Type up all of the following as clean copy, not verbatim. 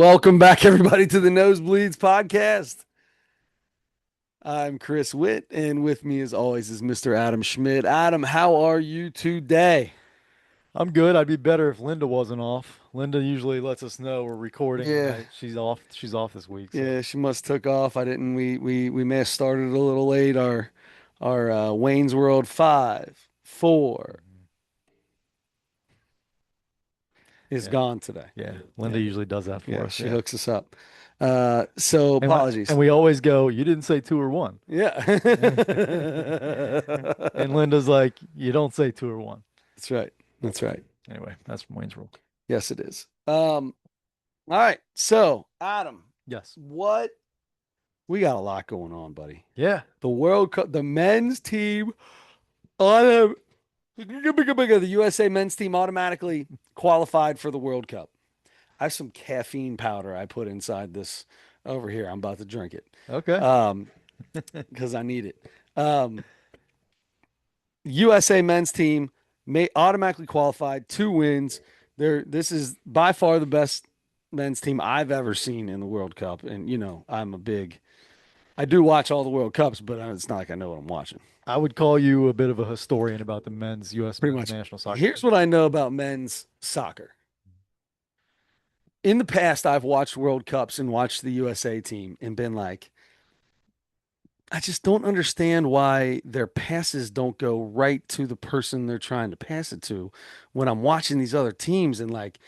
Welcome back, everybody, to the Nosebleeds podcast. I'm Chris Witt, and with me, as always, is Mr. Adam Schmidt. Adam, how are you today? I'm good. I'd be better if Linda wasn't off. Linda usually lets us know we're recording, and Yeah, she's off. She's off this week. So yeah, she must took off. I didn't. We may have started a little late. Our Wayne's World 5, 4 is yeah, gone today. yeah. Yeah, Linda usually does that for yeah, us. she Yeah, hooks us up. So and apologies. we always go. You didn't say two or one, Yeah, and Linda's like, you don't say two or one. that's right. That's right. Anyway, that's from Wayne's Rule. Yes, it is. All right. So, Adam, Yes. what we got a lot going on, buddy. Yeah. The World Cup, the men's team on the USA men's team automatically qualified for the World Cup. I have some caffeine powder I put inside this over here. I'm about to drink it. Okay. Um, because I need it. Um, USA men's team may automatically qualified, 2 wins. This is by far the best men's team I've ever seen in the World Cup. And I do watch all the World Cups, but it's not like I know what I'm watching. I would call you a bit of a historian about the men's U.S. Pretty men's much. national soccer Here's team. what I know about men's soccer. In the past, I've watched World Cups and watched the USA team and been like, I just don't understand why their passes don't go right to the person they're trying to pass it to when I'm watching these other teams and like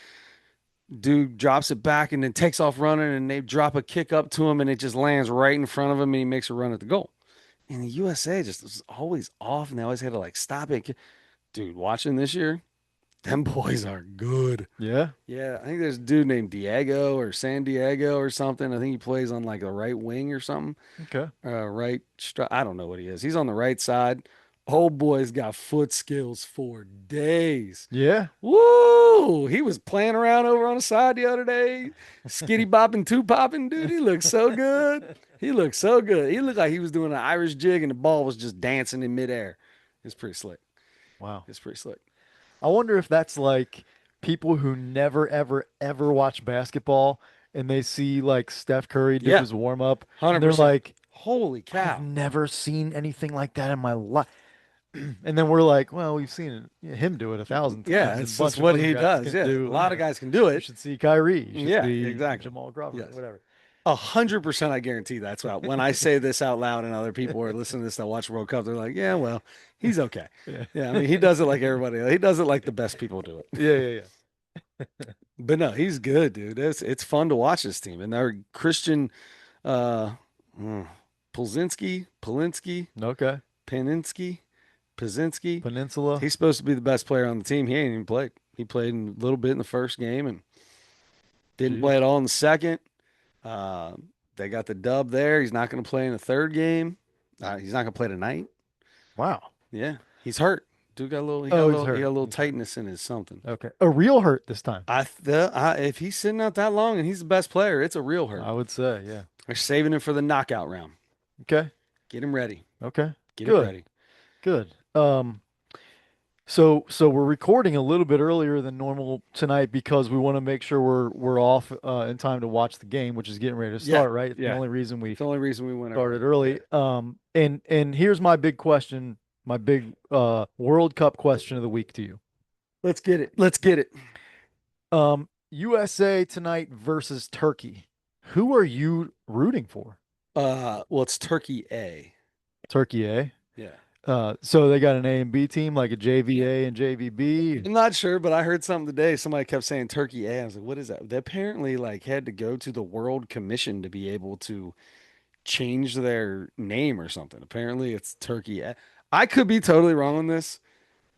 dude drops it back and then takes off running and they drop a kick up to him and it just lands right in front of him and he makes a run at the goal. And the USA just was always off and they always had to like stop it. Dude, watching this year, them boys are good. Yeah. Yeah, I think there's a dude named Diego or San Diego or something. I think he plays on like the right wing or something. Okay. I don't know what he is. He's on the right side. Old boy's got foot skills for days. Yeah. Woo! He was playing around over on the side the other day, skitty bopping, two popping, dude. He looked so good. He looked so good. He looked like he was doing an Irish jig and the ball was just dancing in midair. It's pretty slick. Wow. It's pretty slick. I wonder if that's like people who never, ever, ever watch basketball and they see like Steph Curry do Yeah, his warm up and they're 100%. like, Holy I've cow. never seen anything like that in my life. And then we're like, well, we've seen him do it 1,000 Yeah, times, and a it's bunch just of what other he guys does. can Yeah, a do. lot of guys can do You it. should see Kyrie. You should Yeah, see exactly. Jamal Crawford, Yes. whatever. 100% I guarantee that's what when I say this out loud and other people are listening to this that watch World Cup, they're like, yeah, well, he's okay. Yeah. Yeah, I mean, he does it like everybody else. He does it like the best people do it. Yeah, yeah, But no, he's good, dude. It's fun to watch this team. And they're Christian uh mm, Polinsky, yeah. Okay. Paninsky, Pazinski. Peninsula. He's supposed to be the best player on the team. He ain't even played. He played a little bit in the first game and didn't play Jeez. at all in the second. Uh, they got the dub there. He's not going to play in the third game. He's not going to play tonight. Wow. Yeah, he's hurt. Dude got a little. Oh, he's He got hurt. a little He's hurt. tightness in his something. Okay. A real hurt this time. If he's sitting out that long and he's the best player, it's a real hurt. I would say, yeah. They're saving him for the knockout round. Okay. Get him ready. Okay. Get it Good. ready. Good. So we're recording a little bit earlier than normal tonight because we want to make sure we're off in time to watch the game, which is getting ready to Yeah, start, right? It's the yeah. only reason we It's the only reason we went started early. early. And here's my big question, my big World Cup question of the week to you. Let's get it. Let's get it. USA tonight versus Turkey. Who are you rooting for? Well, it's Turkey A. Turkey, eh? Yeah. So they got an A and B team, like a JVA and JVB. I'm not sure, but I heard something today. Somebody kept saying Turkey A. I was like, what is that? They apparently like had to go to the World Commission to be able to change their name or something. Apparently it's Turkey A. I could be totally wrong on this.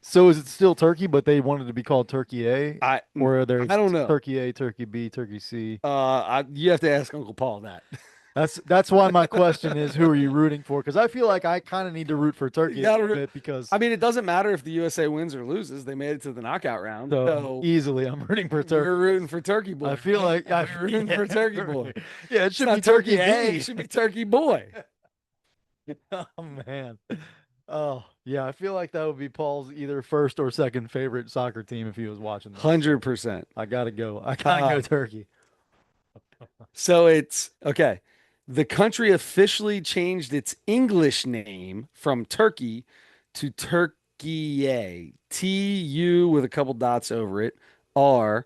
So is it still Turkey, but they wanted to be called Turkey A? I Or are there I don't know. Turkey A, Turkey B, Turkey C? You have to ask Uncle Paul that. That's why my question is, who are you rooting for? Because I feel like I kind of need to root for You Turkey a gotta little root- bit because I mean, it doesn't matter if the USA wins or loses. They made it to the knockout round. so So easily I'm rooting for you're Turkey. rooting for Turkey I boy. feel like You're rooting for Turkey boy. Yeah, it It's should be not Turkey Turkey A. It B. should be Turkey boy. Oh man. Oh yeah, I feel like that would be Paul's either first or second favorite soccer team if he was watching this. 100%. I gotta go. I gotta go Turkey. So it's okay. The country officially changed its English name from Turkey to Turkey. TU with a couple dots over it. Kiye.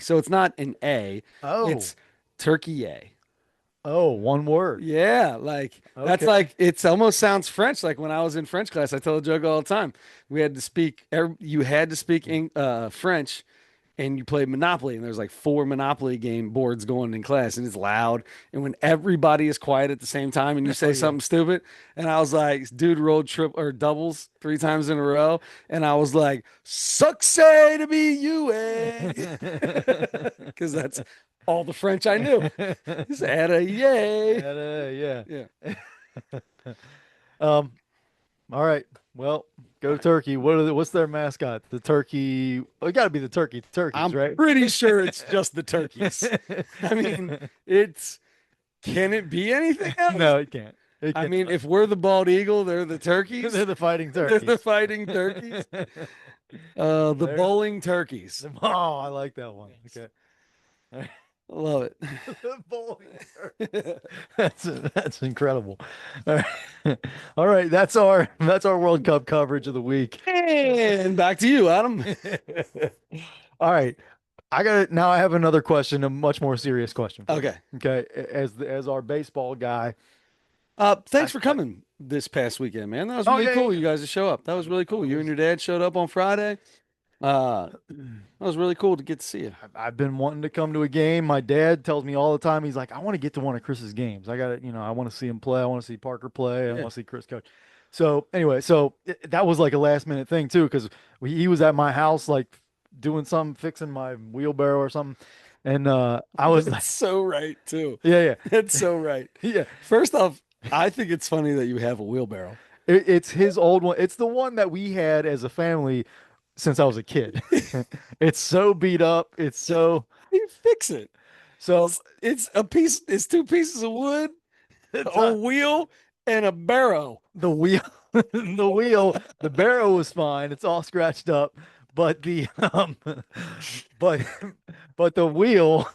So it's not an A, Oh, it's Turkey. oh, one word. Yeah, like that's Okay. like it's almost sounds French. Like when I was in French class, I tell a joke all the time. We had to speak, you had to speak French, and you played Monopoly, and there's like four Monopoly game boards going in class, and it's loud. And when everybody is quiet at the same time, and you Oh say yeah. something stupid, and I was like, dude rolled triple or doubles three times in a row, and I was like, "Success to be you, eh?" Because that's all the French I knew. Just add a yay. Yeah. Yeah. Um, all right. Well, go Turkey. What's their mascot? The turkey. Oh, it got to be the turkeys, I'm right? pretty sure it's just the turkeys. I mean, it's can it be anything else? No, it can't. It I can't. mean, if we're the bald eagle, they're the They're turkeys. the fighting They're the turkeys. fighting turkeys. The They're bowling turkeys. oh, I like that one. Okay. I love The bowling turkeys. it. That's incredible. All right. All right, that's our World Cup coverage of the week. And back to you, Adam. All right. I have another question, a much more serious question for you. Okay. Okay. As our baseball guy, Thanks I, for I coming this past weekend, man. That was oh really yeah, cool. yeah, You guys to show up. That was really yeah. cool. It You and was your dad showed up on Friday. Uh, that was really cool to get to see you. I've been wanting to come to a game. My dad tells me all the time, he's like, I want to get to one of Chris's games. I got to, I want to see him play. I want to see Parker play. I Yeah. want to see Chris coach. So anyway, that was like a last minute thing too, because he was at my house, like doing something, fixing my wheelbarrow or something. And I was That's like, so right, too. yeah, That's so right. yeah, yeah. First off, I think it's funny that you have a wheelbarrow. It's his old one. It's the one that we had as a family since I was a kid. It's so beat up. It's You fix it. so It's a piece, it's two pieces of wood, it's a wheel, and a barrow. the wheel, the barrel was fine. It's all scratched up, but but but the wheel,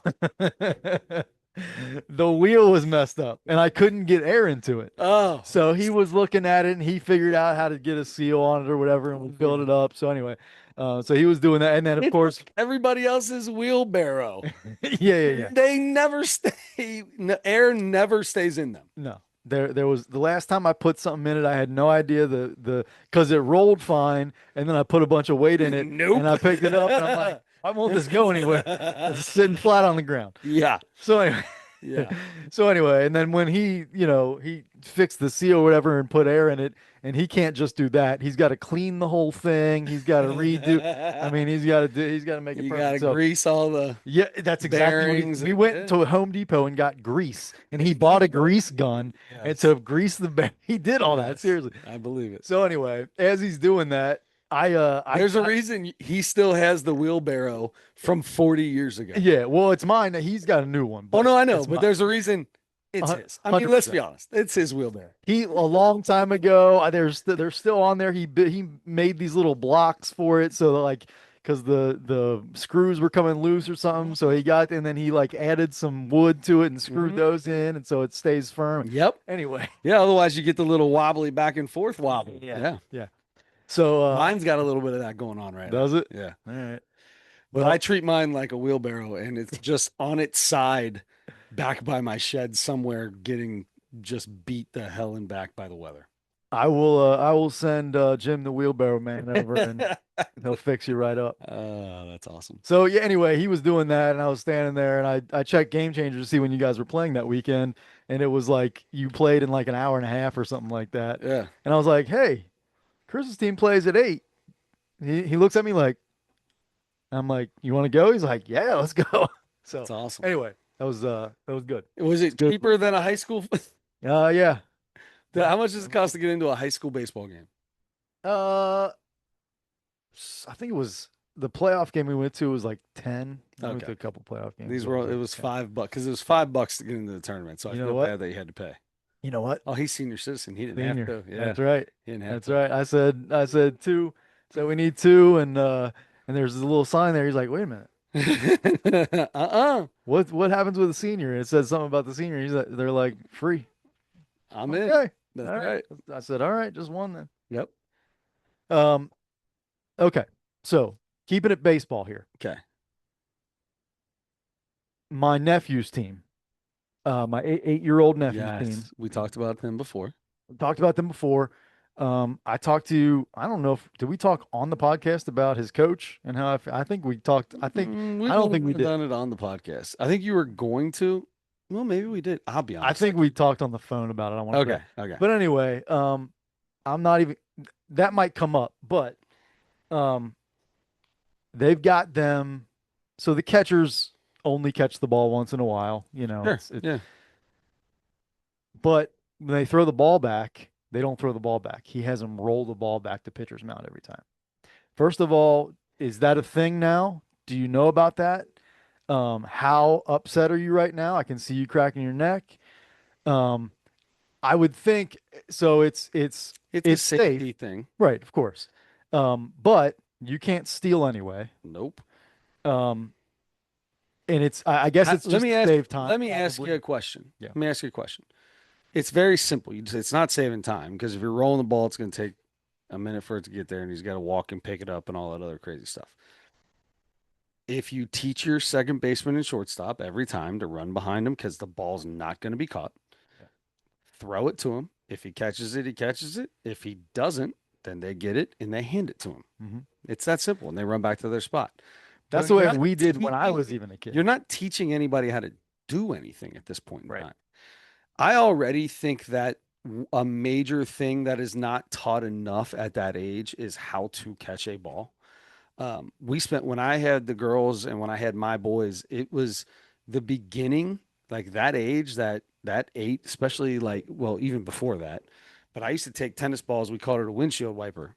the wheel was messed up, and I couldn't get air into it. Oh, So he was looking at it, and he figured out how to get a seal on it or whatever, and we filled it up. So anyway, so he was doing that, and then of it's course, like everybody else's wheelbarrow. yeah, yeah, yeah. They never stay, air never stays in them. No. There was the last time I put something in it, I had no idea the because it rolled fine, and then I put a bunch of weight in it, and Nope. I picked it up, and I'm like, I won't this go anywhere. It's sitting flat on the ground. Yeah. So anyway, Yeah. and then when he fixed the seal or whatever and put air in it, and he can't just do that. He's got to clean the whole thing. He's got to redo. I mean, he's got to make it You perfect. gotta So grease all the yeah, that's exactly what bearings. we went Yeah. to Home Depot and got grease, and he bought a grease gun and Yes. to grease the bear. He did all that Yes. seriously. I believe it. So anyway, as he's doing that, There's a reason he still has the wheelbarrow from 40 years ago. yeah, well, it's mine. He's got a new one, Oh but no, I know, it's but mine. there's a reason it's his. I mean, let's be 100%. honest. It's his wheelbarrow. He a long time ago. They're still on there. He made these little blocks for it, so that, like because the screws were coming loose or something. So he got and then he like added some wood to it and screwed Hmm. those in, and so it stays firm. Yep. Anyway, Yeah, otherwise you get the little wobbly back and forth wobble. yeah, Yeah. yeah. So Mine's got a little bit of that going on right now. does it? Yeah. All right. But I Well, treat mine like a wheelbarrow and it's just on its side back by my shed somewhere getting just beat the hell and back by the weather. I will send Jim the wheelbarrow man over and he'll fix you right up. That's awesome. So yeah, anyway, he was doing that and I was standing there and I checked Game Changer to see when you guys were playing that weekend and it was like you played in like an hour and a half or something like that. Yeah. And I was like, "Hey, Chris's team plays at 8." He looks at me like I'm like, "You want to go?" He's like, "Yeah, let's go." So, That's awesome. anyway, that was good. Was it Good. cheaper than a high school? Yeah. How much does it cost to get into a high school baseball game? Uh I think it was the playoff game we went to was like 10. We went Okay. to a couple playoff games. These It were was it like was 10. $5 because it was $5 to get into the tournament. So I You know feel what? bad that you had to pay. You know what? Oh, he's senior citizen. He didn't have Senior. to. Yeah, That's right. he didn't have That's to. right. I said two. So we need two and there's a little sign there. He's like, "Wait a minute. Uh-uh. What happens with a senior? It says something about the senior. They're like free. I'm in. Okay. That's All right. right. I said, all right, just one then. Yep. Um, okay. So keeping it baseball here. Okay. My nephew's team, my 8-year-old nephew's team. Yes. We talked about them before. Talked about them before. I talked to, I don't know if, did we talk on the podcast about his coach and how I think we talked, I We've don't only think we did. done it on the podcast. I think you were going to. Well, maybe we did. I'll be I honest. think we talked on the phone about it. I want to Okay. forget. Okay. But anyway, I'm not even, that might come up, but um, they've got them. So the catchers only catch the ball once in a while, Sure. it's Yeah. but when they throw the ball back, they don't throw the ball back. He has them roll the ball back to pitcher's mound every time. First of all, is that a thing now? Do you know about that? How upset are you right now? I can see you cracking your neck. Um, I would think so. It's a It's safe, safety thing. right? Of course, but you can't steal anyway. Nope. Um, and I guess it's Let just me to ask. save time, Let me ask you probably. a question. Yeah. Let me ask you a question. It's very simple. It's not saving time because if you're rolling the ball, it's going to take a minute for it to get there, and he's got to walk and pick it up and all that other crazy stuff. If you teach your second baseman and shortstop every time to run behind him because the ball's not going to be caught, Yeah. throw it to him. If he catches it, he catches it. If he doesn't, then they get it and they hand it to him. Hmm. It's that simple, and they run back to their spot. That's But the you're way not we did when I teaching, was even a kid. you're not teaching anybody how to do anything at this point in Right. time. I already think that a major thing that is not taught enough at that age is how to catch a ball. We spent when I had the girls and when I had my boys, it was the beginning, like that age, that eight, especially like well, even before that. But I used to take tennis balls. We called it a windshield wiper,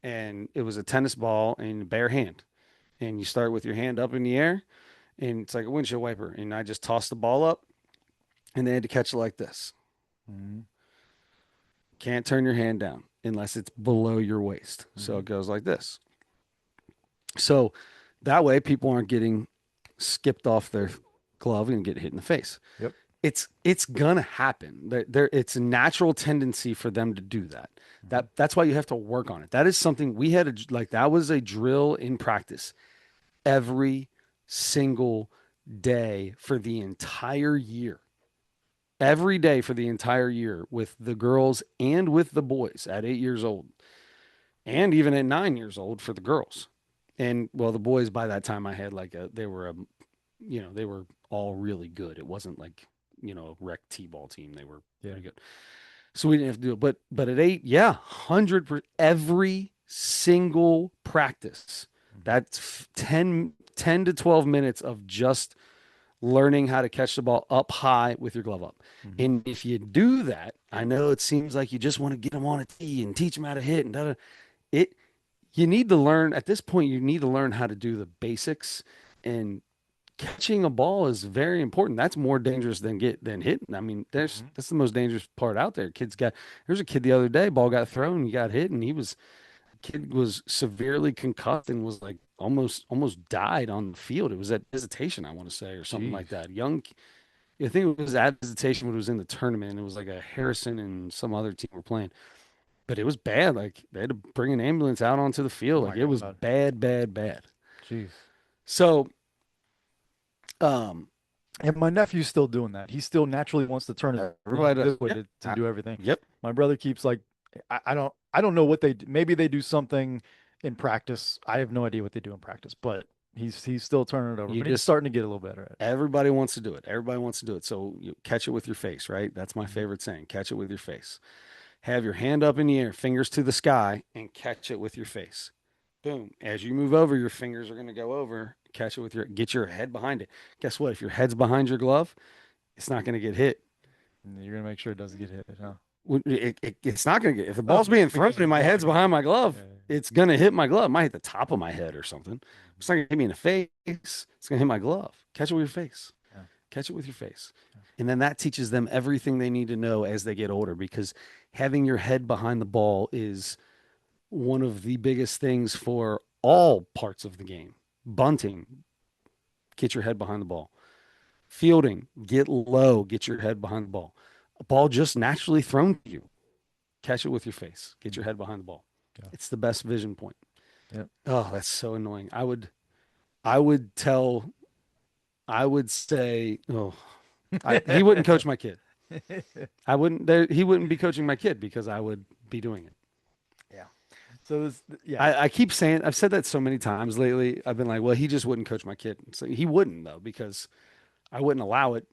and it was a tennis ball in bare hand, and you start with your hand up in the air, and it's like a windshield wiper, and I just tossed the ball up, and they had to catch it like this. Hmm. Can't turn your hand down unless it's below your waist. So Hmm. it goes like this. So that way people aren't getting skipped off their glove and get hit in the face. Yep. It's gonna happen. It's a natural tendency for them to do that. Hmm. That's why you have to work on it. That is something we had like that was a drill in practice every single day for the entire year. Every day for the entire year with the girls and with the boys at 8 years old, and even at 9 years old for the girls. And well, the boys by that time I had like they were they were all really good. It wasn't like a rec t-ball team. They were Yeah. pretty good. So we didn't have to do it. But at 8, yeah, 100% every single practice. Hmm. That's 10 to 12 minutes of just learning how to catch the ball up high with your glove up. Hmm. And if you do that, I know it seems like you just want to get them on a tee and teach them how to hit and da-da. It you need to learn at this point, you need to learn how to do the basics, and catching a ball is very important. That's more dangerous than hitting. I mean, Hmm. that's the most dangerous part out there. There's a kid the other day, ball got thrown, he got hit, and kid was severely concussed and was like almost died on the field. It was at visitation, I want to say, or something Jeez. like that. I think it was at visitation, but it was in the tournament. It was like a Harrison and some other team were playing, but it was bad. Like they had to bring an ambulance out onto the Oh field. my Like it was God. bad, bad, bad. Jeez. So, um, And my nephew's still doing that. He still naturally wants to turn his everybody does. this way Yeah. to do everything. Yep. My brother keeps like, I don't know what they do. Maybe they do something in practice. I have no idea what they do in practice, but he's still turning it over. You But he's just starting to get a little better at it. Everybody wants to do it. Everybody wants to do it. So you catch it with your face, right? That's my Hmm. favorite saying. Catch it with your face. Have your hand up in the air, fingers to the sky, and catch it with your face. Boom. As you move over, your fingers are going to go over. Catch it with get your head behind it. Guess what? If your head's behind your glove, it's not going to get hit. And you're gonna make sure it doesn't get hit, huh? It's not going to get, if the Oh, ball's being thrown because and the my ball's head's gonna. behind my glove, Yeah, yeah, it's going to hit my glove. It might hit the top of my head or something. yeah. It's not going to hit me in the face. It's going to hit my glove. Catch it with your face. Yeah, Catch it with your face. yeah. And then that teaches them everything they need to know as they get older because having your head behind the ball is one of the biggest things for all parts of the game. Bunting, get your head behind the ball. Fielding, get low, get your head behind the ball. A ball just naturally thrown to you, catch it with your face, get your Mm. head behind the ball. Yeah. It's the best vision point. Yep. Oh, that's so annoying. I would tell, I would say, oh, he wouldn't coach my kid. I wouldn't, he wouldn't be coaching my kid because I would be doing it. Yeah. So this, yeah. I keep saying, I've said that so many times lately. I've been like, well, he just wouldn't coach my kid. So he wouldn't though, because I wouldn't allow it.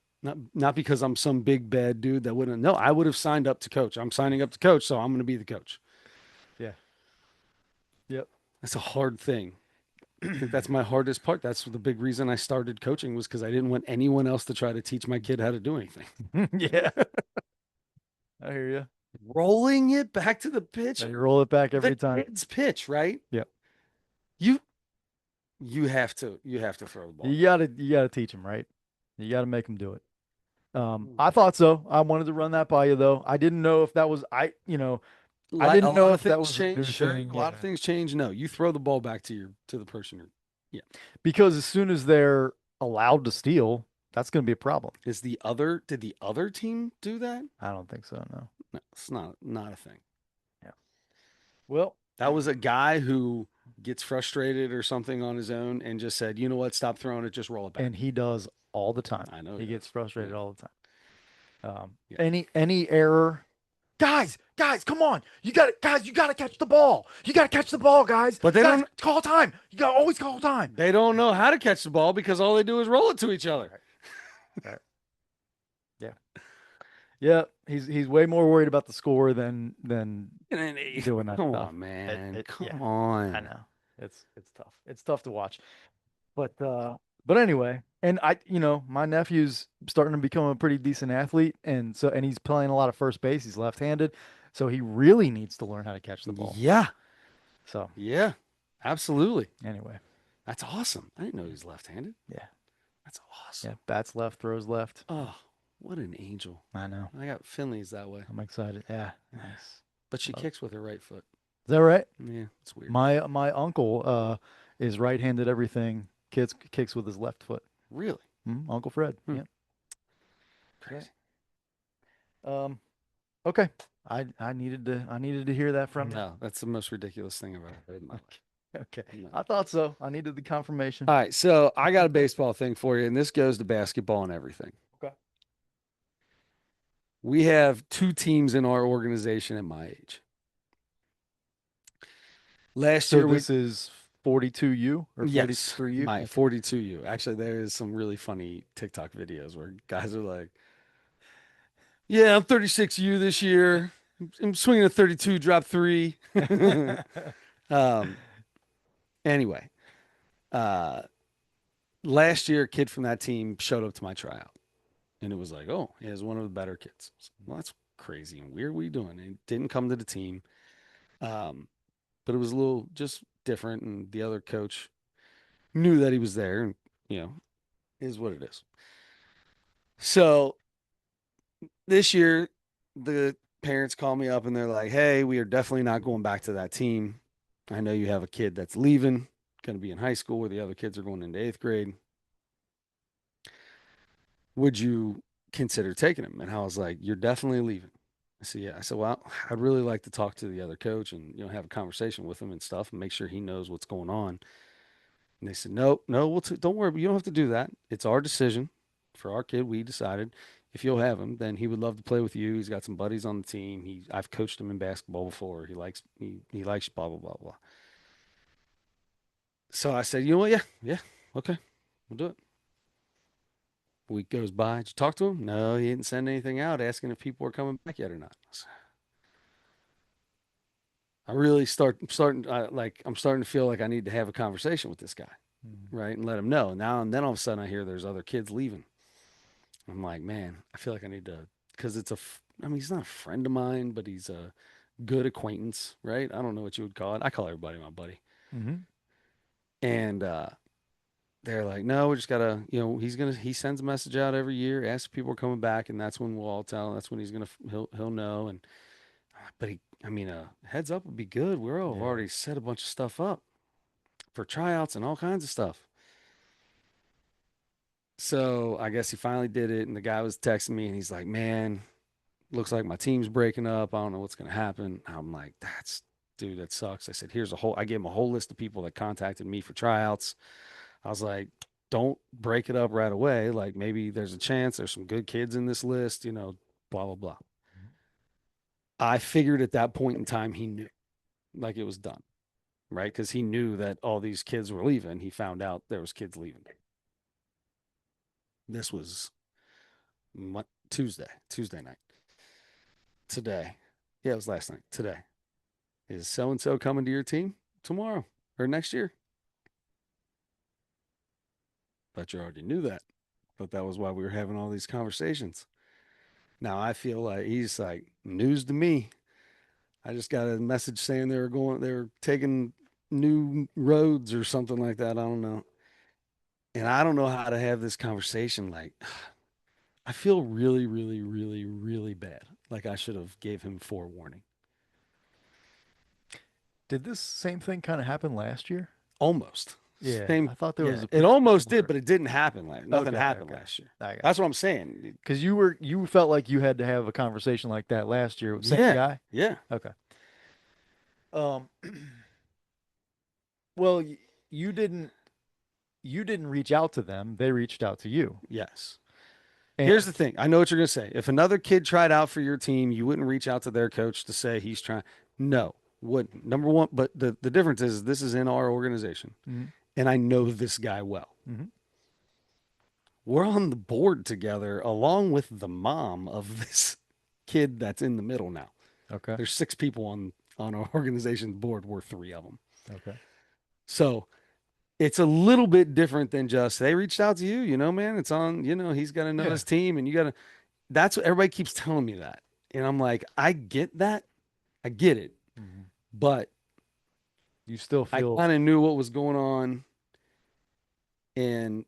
Not because I'm some big bad dude that wouldn't. No, I would have signed up to coach. I'm signing up to coach, so I'm going to be the coach. Yeah. Yep. That's a hard thing. I think that's my hardest part. That's the big reason I started coaching was because I didn't want anyone else to try to teach my kid how to do anything. Yeah. I hear you. Rolling it back to the pitch, You roll it back the every time. kid's pitch, right? Yep. You you have to throw the ball. You gotta teach them, right? You gotta make them do it. I thought so. I wanted to run that by you though. I didn't know if that was I A didn't know lot of if that things was a new change. Sure, thing. a lot of Yeah. things change. No, you throw the ball back to the person. Yeah. Because as soon as they're allowed to steal, that's gonna be a problem. Did the other team do that? I don't think so, no. No, it's not a thing. Yeah. Well, That was a guy who gets frustrated or something on his own and just said, you know what, stop throwing it, just roll it back. and he does all the time. I know He he gets does. frustrated Yeah. all the time. Yeah. Any error, guys, come on! You got to catch the ball. You got to catch the ball, guys. But they Guys, don't call time. You got to always call time. they don't know how to catch the ball because all they do is roll it to each other. Right. Yeah, yeah. He's way more worried about the score than And then they- doing that come stuff. on, man. Yeah, Come I on. know. It's tough. It's tough to watch. But anyway, and my nephew's starting to become a pretty decent athlete, and he's playing a lot of first base. He's left-handed, so he really needs to learn how to catch the ball. Yeah. So Yeah. Absolutely. anyway, That's awesome. I didn't know he was left-handed. yeah, That's yeah, awesome. bats left, throws left. Oh, what an angel. I know. I got Finley's that way. I'm excited. Yeah, nice. But she Love it. kicks with her right foot. Is that right? Yeah, it's weird. My uncle is right-handed everything. Kicks with his left foot. Really? Uncle Fred. Hmm. Yeah. Yeah. Crazy. Okay. I needed to hear that from you. No, that's the most ridiculous thing I've ever heard in my life. Okay. No. I thought so. I needed the confirmation. All right, so I got a baseball thing for you, and this goes to basketball and everything. Okay. We have two teams in our organization at my age. Last So year we this is 42U or yes, 43U? my 42U. Actually, there is some really funny TikTok videos where guys are like, "Yeah, I'm 36U this year. I'm swinging a 32, drop three." um, anyway, uh, last year, a kid from that team showed up to my tryout, and it was like, "Oh, he is one of the better kids." Well, that's crazy and weird. What are you doing? And he didn't come to the team, um, but it was a little just different, and the other coach knew that he was there, and you know, is what it is. So this year, the parents call me up and they're like, "Hey, we are definitely not going back to that team. I know you have a kid that's leaving, going to be in high school where the other kids are going into eighth grade. Would you consider taking him?" And I was like, "You're definitely leaving." I said, "Yeah." I said, "Well, I'd really like to talk to the other coach and have a conversation with him and stuff and make sure he knows what's going on." And they said, "No, no, don't worry. You don't have to do that. It's our decision for our kid. We decided if you'll have him, then he would love to play with you. He's got some buddies on the team. I've coached him in basketball before. He likes blah blah blah blah." So I said, "You know what? Yeah, yeah, okay, we'll do it." A week goes by. Did you talk to him? No, he didn't send anything out asking if people were coming back yet or not. I really I'm starting to feel like I need to have a conversation with this guy, Mhm. right, and let him know. Now and then all of a sudden I hear there's other kids leaving. I'm like, man, I feel like I need to, because I mean, he's not a friend of mine, but he's a good acquaintance, right? I don't know what you would call it. I call everybody my buddy. Mhm. And they're like, no, we just gotta, he sends a message out every year, asks if people are coming back, and that's when we'll all tell. That's when he'll know. And but I mean, heads up would be good. We're all have Yeah. already set a bunch of stuff up for tryouts and all kinds of stuff. So I guess he finally did it, and the guy was texting me, and he's like, "Man, looks like my team's breaking up. I don't know what's gonna happen." I'm like, "That's dude, that sucks." I said, "Here's a whole." I gave him a whole list of people that contacted me for tryouts. I was like, "Don't break it up right away. Like maybe there's a chance. There's some good kids in this list. Blah blah blah." I figured at that point in time he knew, like it was done, right? Because he knew that all these kids were leaving. He found out there was kids leaving. This was Tuesday night. Today, yeah, it was last night. Today, is so and so coming to your team tomorrow or next year? But you already knew that. But that was why we were having all these conversations. Now I feel like he's like news to me. I just got a message saying they were taking new roads or something like that. I don't know. And I don't know how to have this conversation. Like, I feel really, really, really, really bad. Like I should have gave him forewarning. Did this same thing kind of happen last year? Almost. Yeah, Same. I thought there Yeah, was a it pretty almost did, similar. but it didn't happen. Like nothing Okay, happened okay. last year. I got That's you. what I'm saying. Because you felt like you had to have a conversation like that last year. Same Yeah, guy? yeah, Okay. Um, well, you didn't reach out to them. They reached out to you. yes. Here's And the thing. I know what you're gonna say. If another kid tried out for your team, you wouldn't reach out to their coach to say he's trying. No, wouldn't. Number one, but the difference is this is in our organization, mhm, and I know this guy well. mhm. We're on the board together along with the mom of this kid that's in the middle now. Okay. There's six people on our organization's board. We're three of them. Okay. So it's a little bit different than just they reached out to you, man. It's on, he's got to know Yeah. his team and you got to. That's what everybody keeps telling me that. And I'm like, I get that. I get it. Mhm. But You still I feel kind of knew what was going on and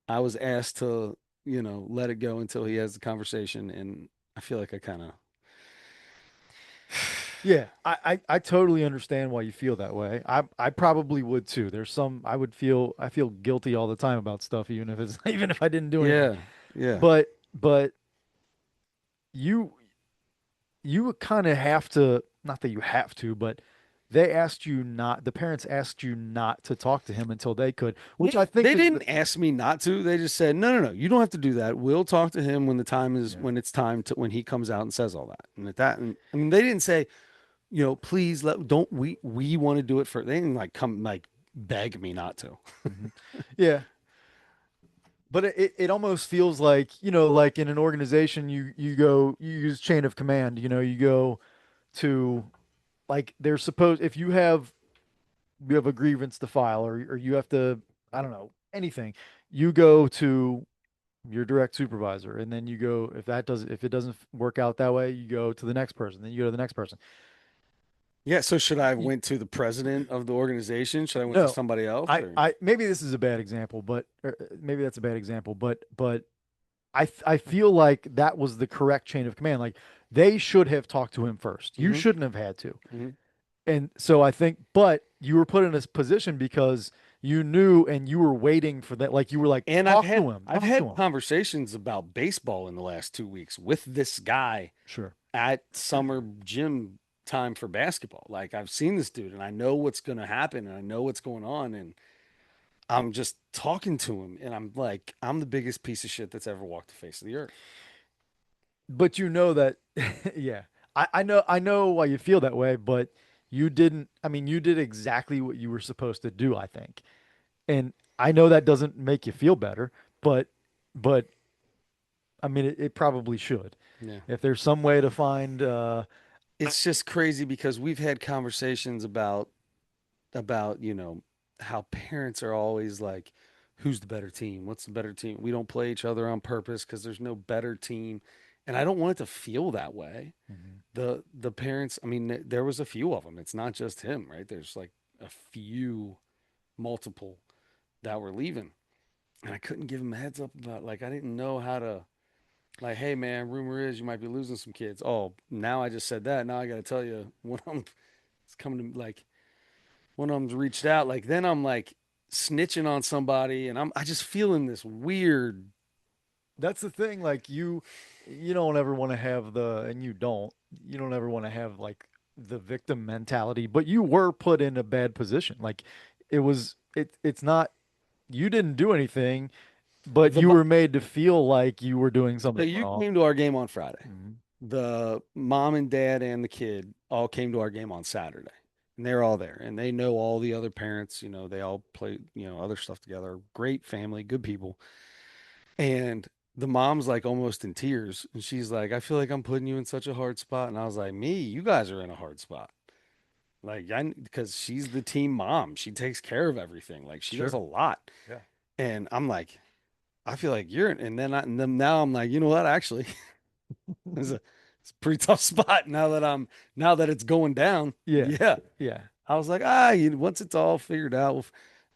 I was asked to, let it go until he has the conversation. And I feel like I kind of, Yeah, I totally understand why you feel that way. I probably would too. There's some I feel guilty all the time about stuff, even if it's even if I didn't do anything. yeah, yeah, But you you kind of have to, not that you have to, but the parents asked you not to talk to him until they could, which yeah. I think They is didn't ask me not to. They just said, no, no, no, you don't have to do that. We'll talk to him when the time is, yeah. when it's time to, when he comes out and says all that. And at that, and I mean, they didn't say, please don't we want to do it for, they didn't like come like beg me not to. Hmm. Yeah. But it almost feels like, like in an organization, you use chain of command, you go to, like, they're supposed, if you have a grievance to file, or you have to, I don't know, anything, you go to your direct supervisor, and then you go, if it doesn't work out that way, you go to the next person, then you go to the next person. Yeah. So should I have You, went to the president of the organization? Should I went to no, somebody else or? I maybe this is a bad example, but maybe that's a bad example, but I feel like that was the correct chain of command. Like, they should have talked to him first. You Hmm. shouldn't have had to. Hmm. And so I think, but you were put in this position because you knew and you were waiting for that. Like, you were like, And I've talk to had him. conversations about baseball in the last 2 weeks with this guy Sure. at summer gym time for basketball. Like I've seen this dude and I know what's going to happen and I know what's going on and I'm just talking to him and I'm like, I'm the biggest piece of shit that's ever walked the face of the earth. But you know that, yeah. I know why you feel that way, but you didn't, I mean, you did exactly what you were supposed to do, I think. And I know that doesn't make you feel better, but, but I mean, it probably should. Yeah. If there's some way to find, It's just crazy because we've had conversations about, how parents are always like, who's the better team? What's the better team? We don't play each other on purpose because there's no better team. And I don't want it to feel that way. Mhm. The parents, I mean, there was a few of them. It's not just him, right? There's like a few, multiple that were leaving. And I couldn't give him a heads up about like I didn't know how to like, hey man, rumor is you might be losing some kids. Oh, now I just said that. Now I got to tell you when I'm it's coming to like one of them's reached out. Like then I'm like snitching on somebody, and I just feeling this weird. That's the thing. Like you don't ever want to have and you don't ever want to have like the victim mentality, but you were put in a bad position. Like it's not, you didn't do anything, but The you mo- were made to feel like you were doing so something you wrong. came to our game on Friday. Mhm. The mom and dad and the kid all came to our game on Saturday. And they're all there and they know all the other parents, they all play, other stuff together. Great family, good people. And the mom's like almost in tears and she's like, I feel like I'm putting you in such a hard spot. And I was like, me, you guys are in a hard spot. Like, because she's the team mom. She takes care of everything. Like, she does a Sure. lot. Yeah. And I'm like, I feel like you're, and then now I'm like, you know what? Actually, it's a pretty tough spot now that it's going down. Yeah. Yeah. Yeah. I was like, once it's all figured out,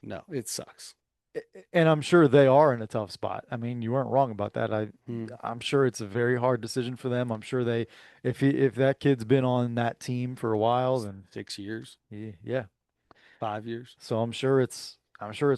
no, it sucks. And I'm sure they are in a tough spot. I mean, you weren't wrong about that. Hmm. I'm sure it's a very hard decision for them. I'm sure if that kid's been on that team for a while, then 6 years, yeah. 5 years. So I'm sure it's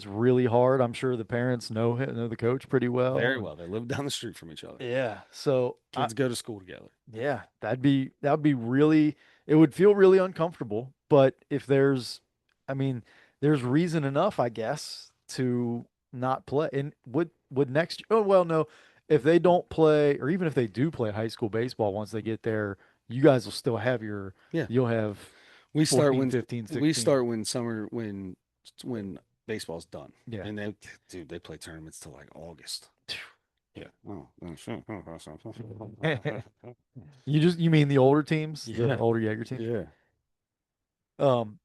really hard. I'm sure the parents know the coach pretty well. Very And well. They live down the street from each other. yeah. So Kids go to school together. yeah, that would be really, it would feel really uncomfortable. But if I mean, there's reason enough, I guess, to not play. And would next, oh well, no, if they don't play, or even if they do play high school baseball once they get there, you guys will still have Yeah. you'll have We start 14, when 15, we 16. start when summer when baseball's done. Yeah. And they play tournaments till like August. Yeah. Oh, You mean the older teams, the yeah. older Jaeger teams? Yeah. Um,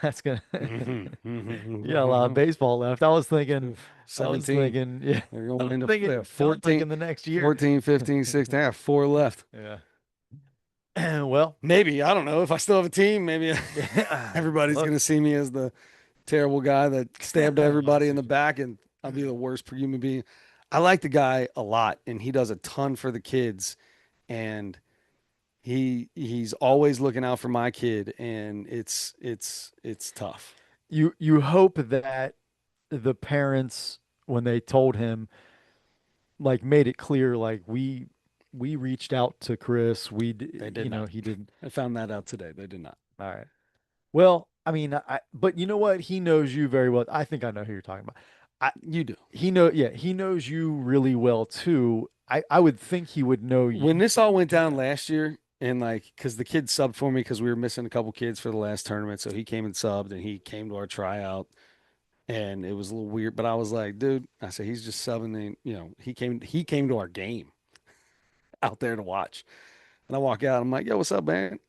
that's gonna you got a lot of baseball left. I was 17. thinking, yeah, They're I going was into thinking, I was 14, thinking the next year. 14, 15, 16. I have four left. Yeah. Well, Maybe. I don't know. If I still have a team, maybe yeah. everybody's Look, going to see me as the terrible guy that stabbed I everybody see in the what you mean. back and I'll be the worst human being. I like the guy a lot and he does a ton for the kids and he's always looking out for my kid and it's tough. You hope that the parents, when they told him, like made it clear, like we reached out to Chris. They did not. He didn't. I found that out today. They did not. All right. Well, I mean, but you know what? He knows you very well. I think I know who you're talking about. I, You do. yeah, he knows you really well too. I would think he would know When you. this all went down Yeah. last year, and like, because the kid subbed for me because we were missing a couple kids for the last tournament, so he came and subbed, and he came to our tryout, and it was a little weird. But I was like, dude, I said he's just subbing. He came to our game out there to watch, and I walk out. I'm like, yo, what's up, man?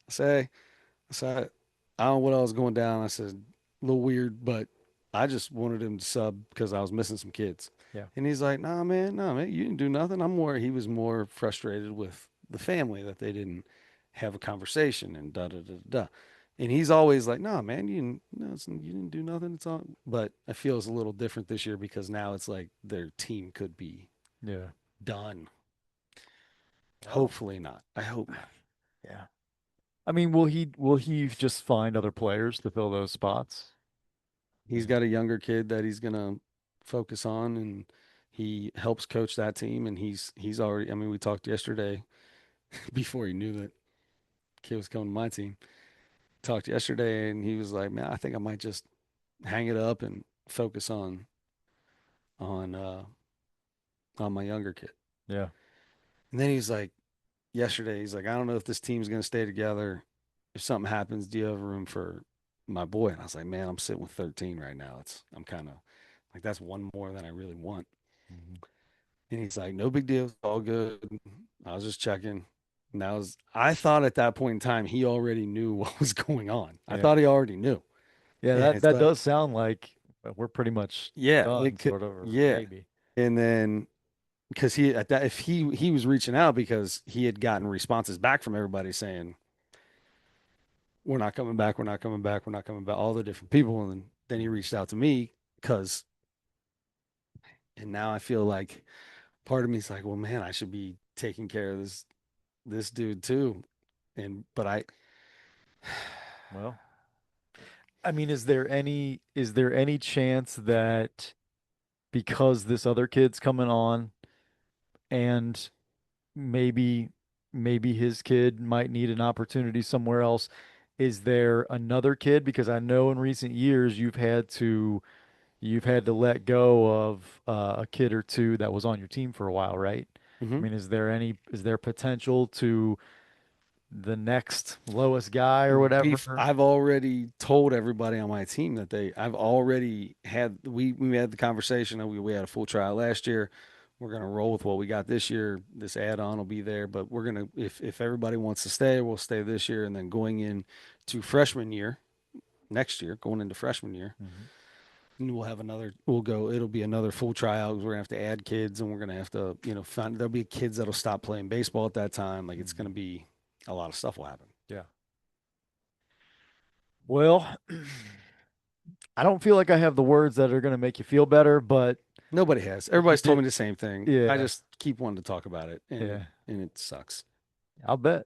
I say, I said, I don't know what I was going down. I said, a little weird, but I just wanted him to sub because I was missing some kids. Yeah. And he's like, nah, man, you didn't do nothing. He was more frustrated with the family that they didn't have a conversation and da da da da. And he's always like, nah, man, you didn't do nothing. It's all, but I feel it's a little different this year because now it's like their team could be Yeah. done. Well, Hopefully not. I hope not. yeah. I mean, will he just find other players to fill those spots? He's got a younger kid that he's gonna focus on, and he helps coach that team. And he's already. I mean, we talked yesterday before he knew that kid was coming to my team. Talked yesterday, and he was like, "Man, I think I might just hang it up and focus on uh on my younger kid." Yeah. And then he's like, yesterday, he's like, "I don't know if this team's gonna stay together. If something happens, do you have room for my boy?" And I was like, "Man, I'm sitting with 13 right now. I'm kind of like that's one more than I really want." Mhm. And he's like, no big deal. It's all good. I was just checking. And I thought at that point in time, he already knew what was going on. I Yeah. thought he already knew. Yeah, And that it's that like, does sound like we're pretty much yeah, done, sort of, or yeah. maybe. And then, because if he was reaching out because he had gotten responses back from everybody saying, we're not coming back, we're not coming back, we're not coming back, all the different people. And then he reached out to me because, and now I feel like part of me is like, well, man, I should be taking care of this dude too. And but I Well, I mean, is there any chance that because this other kid's coming on and maybe maybe his kid might need an opportunity somewhere else, is there another kid? Because I know in recent years you've had to let go of a kid or two that was on your team for a while, right? I Hmm. mean, is there potential to the next lowest guy or whatever? I've already told everybody on my team that I've already had, we had the conversation that we had a full trial last year. We're gonna roll with what we got this year. This add-on will be there, but we're gonna, if everybody wants to stay, we'll stay this year, and then going in to freshman year next year, going into freshman year, Mhm. and we'll have another. We'll go. It'll be another full tryout because we're gonna have to add kids, and we're gonna have to, find there'll be kids that'll stop playing baseball at that time. Like it's gonna Mhm. be a lot of stuff will happen. Yeah. Well, I don't feel like I have the words that are going to make you feel better, but Nobody has. you Everybody's told did. me the same thing. I Yeah. just keep wanting to talk about it, Yeah. and it sucks. I'll bet.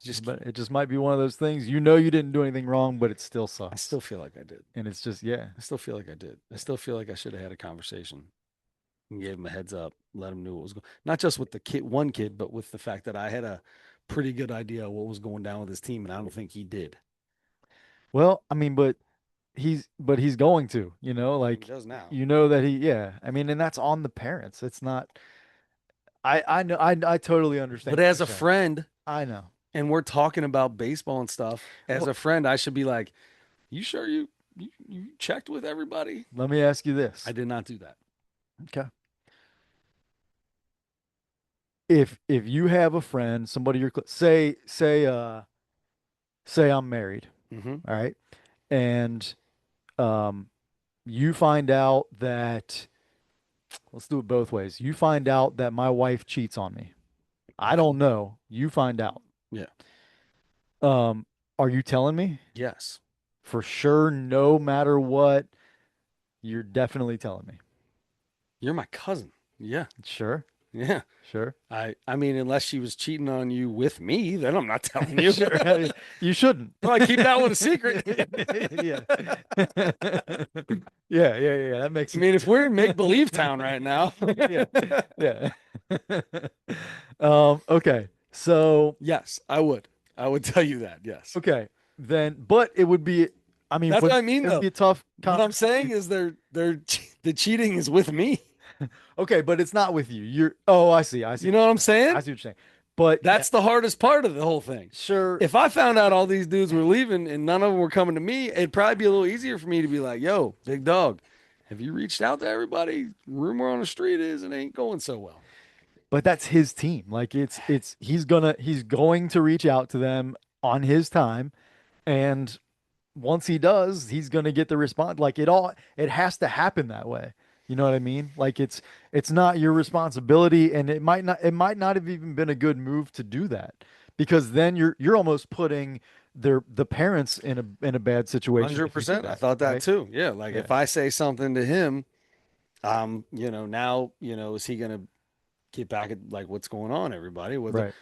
Just But it just might be one of those things. You know you didn't do anything wrong, but it still I sucks. still feel like I did. And it's just, yeah. I still feel like I did. I Yeah. still feel like I should have had a conversation and gave him a heads up, let him know what was going. Not just with the kid, one kid, but with the fact that I had a pretty good idea of what was going down with his team, and I don't think he did. Well, I mean, but he's going to, He like does now. that yeah. I mean, and that's on the parents. It's not I know I totally understand But what as you're a saying. friend, I know. and we're talking about baseball and stuff, as Well, a friend, I should be like, "You sure you checked with everybody?" let me ask you I this. did not do that. Okay. If you have a friend, somebody say I'm married, Hmm. all right? And um you find out that let's do it both ways. You find out that my wife cheats on me. I Okay. don't know. You find out. Yeah. Um, are you telling me? Yes. For sure, no matter what, you're definitely telling me. You're my cousin. Yeah. Sure, Yeah. sure. I mean, unless she was cheating on you with me, then I'm not telling you. Sure. You shouldn't. Well, I keep that one a secret. Yeah. Yeah, yeah, yeah. That makes I mean, if sense. we're in make believe town right now, Yeah, yeah. Okay. So, yes, I would. I would tell you that. Yes. okay. But it would be, I mean, That's what I mean, it would though. be a tough What I'm saying conversation. is the cheating is with me. Okay, but it's not with you. Oh, I see. I see You what know what I'm you're saying. I saying? see what you're saying. But yeah, That's the hardest part of the whole thing. sure. If I found out all these dudes were leaving and none of them were coming to me, it'd probably be a little easier for me to be like, "Yo, big dog, have you reached out to everybody? Rumor on the street is it ain't going so well." But that's his team. Like he's going to reach out to them on his time, and once he does, he's gonna get the response. Like it has to happen that way. You know what I mean? Like it's not your responsibility, and it might not have even been a good move to do that because then you're almost putting the parents in a bad situation if you do 100%. I that, thought that right? too. Yeah, like Yeah, if I say something to him, now, is he gonna get back at like what's going on, everybody? right.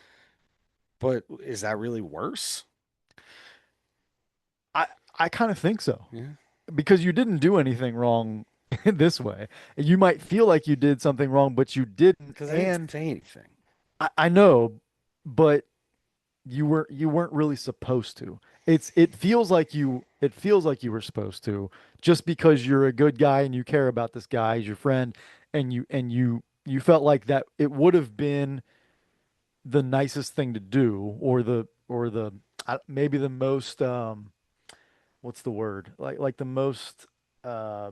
But is that really worse? I I kind of think so Yeah, because you didn't do anything wrong this way. You might feel like you did something wrong, but you didn't. because I didn't And say anything. I know, but you weren't really supposed to. It feels like you were supposed to just because you're a good guy and you care about this guy as your friend and you felt like that it would have been the nicest thing to do or maybe the most what's the word? Like the most uh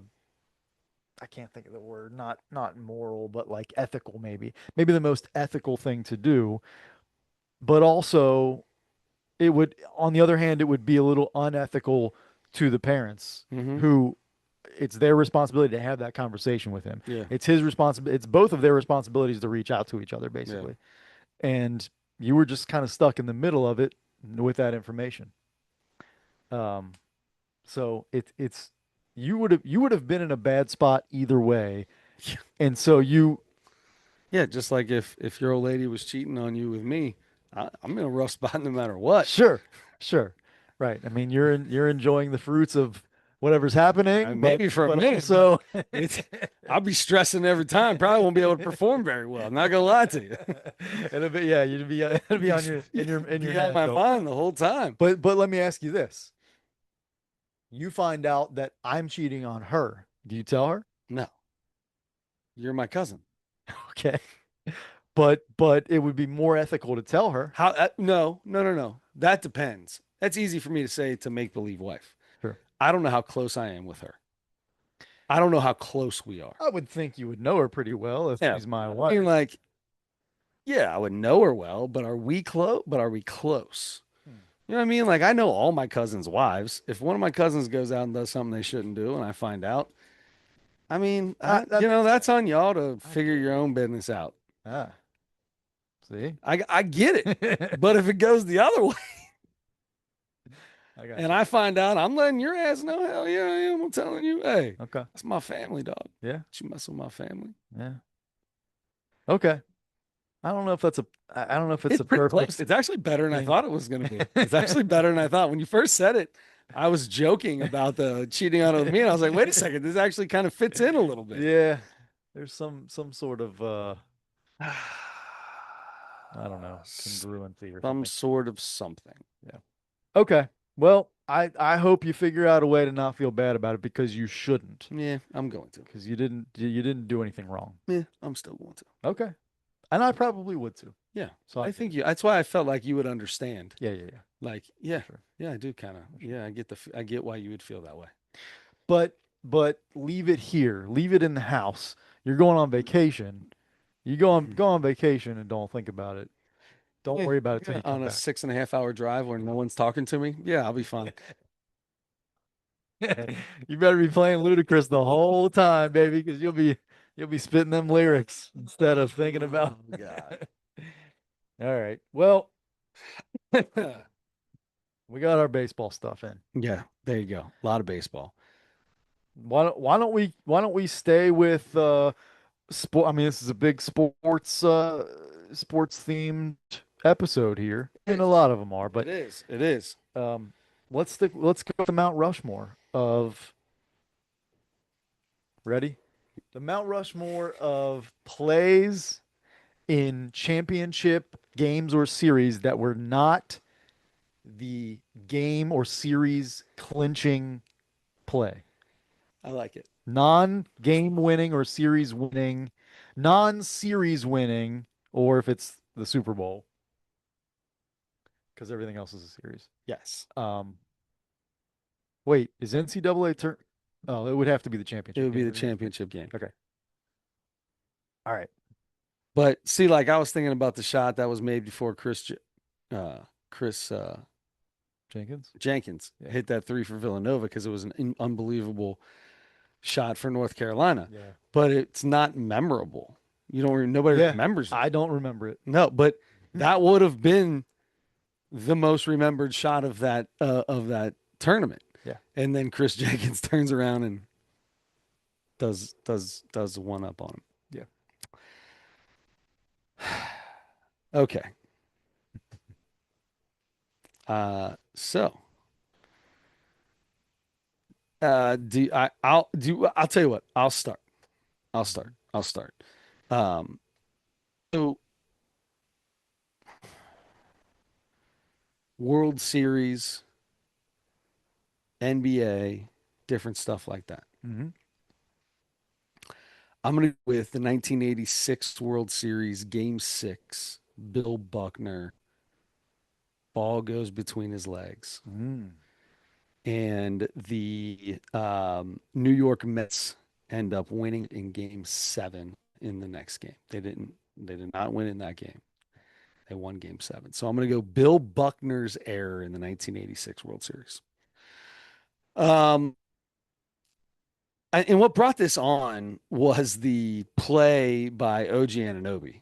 I can't think of the word. Not moral, but like ethical maybe. Maybe the most ethical thing to do, but also it would on the other hand it would be a little unethical to the parents Mm-hmm. who it's their responsibility to have that conversation with him. Yeah, It's his responsibility. It's both of their responsibilities to reach out to each other yeah. basically. And you were just kind of stuck in the middle of it with that information. Um so it's you would have been in a bad spot either way. And so you Yeah, just like if your old lady was cheating on you with me, I'm in a rough spot no matter what. sure, sure. Right. I mean, you're enjoying the fruits of whatever's happening, Maybe for a but minute, but also it's I'll be stressing every time. Probably won't be able to perform very well. I'm not gonna lie to you. it'll be yeah, it'll be Be, on your in your be on head my though. mind the whole time. But let me ask you this. You find out that I'm cheating on her. Do you tell her? No, you're my cousin. Okay. But it would be more ethical to tell her. How? No, no, no, no. That depends. That's easy for me to say to make believe wife. Sure. I don't know how close I am with her. I don't know how close we are. I would think you would know her pretty well if Yeah, she's my I wife. mean, like, yeah, I would know her well, but are we close? But are we close? Hmm. You know what I mean? Like, I know all my cousins' wives. If one of my cousins goes out and does something they shouldn't do, and I find out, I mean, That makes that's sense. on y'all to I figure get your it. own business out. Ah, see? I get it, but if it goes the other way, I got and you. I find out, I'm letting your ass know, hell yeah, I am. I'm telling you, hey, Okay. that's my family, dog. Yeah. You mess with my family. Yeah. Okay. I don't know if that's a I don't know if it's It's a pretty close. perfect It's actually better than I thing. thought it was going to be. It's actually better than I thought. When you first said it, I was joking about the cheating on it with me, and I was like, wait a second, this actually kind of fits in a little bit. Yeah. There's some sort of I don't know, congruency or Some something. sort of something. Yeah. Okay. Well, I hope you figure out a way to not feel bad about it because you shouldn't. Yeah, I'm going to. Because you didn't do anything wrong. Yeah, I'm still going to. Okay. And I probably would too. Yeah, So I I get think it. you. That's why I felt like you would understand. Yeah, yeah, yeah. Like, yeah, Sure. yeah, I do kind of. Sure. Yeah, I get why you would feel that way. But leave it here. Leave it in the house. You're going on vacation. You go on vacation and don't think about it. Don't Yeah, worry about it till yeah, you come on a back. 6.5 hour drive where no one's talking to me. Yeah, I'll be fine. You better be playing Ludacris the whole time, baby, because you'll be spitting them lyrics instead of thinking about. Oh God. All right. Well, we got our baseball stuff in. Yeah, there you go. A lot of baseball. Why don't we stay with sport? I mean, this is a big sports themed episode here. And a lot of them are, It but is. It is. um let's go to Mount Rushmore of ready? The Mount Rushmore of plays in championship games or series that were not the game or series clinching play. I like it. Non-game winning or series winning, non-series winning, or if it's the Super Bowl, because everything else is a series. Yes. Um, wait, is NCAA turn? Oh, it would have to be the It championship would game be the for the MVP. championship game. Okay. All right. But see, like I was thinking about the shot that was made before Chris Jenkins. Jenkins Yeah. hit that three for Villanova because it was an unbelievable shot for North Carolina. Yeah. But it's not memorable. Nobody Yeah. remembers it. I don't remember it. No, but that would have been the most remembered shot of that tournament. Yeah. And then Chris Jenkins turns around and does one up on Yeah. him. Okay. So I'll tell you what, I'll start. I'll Mhm. start. I'll start. Um so World Series, NBA, different stuff like that. Mhm. I'm gonna go with the 1986 World Series Game 6, Bill Buckner, ball goes between his legs. Mm. And the New York Mets end up winning in Game 7 in the next game. They did not win in that game. They won Game 7. So I'm going to go Bill Buckner's error in the 1986 World Series. Um, and what brought this on was the play by OG Anunoby.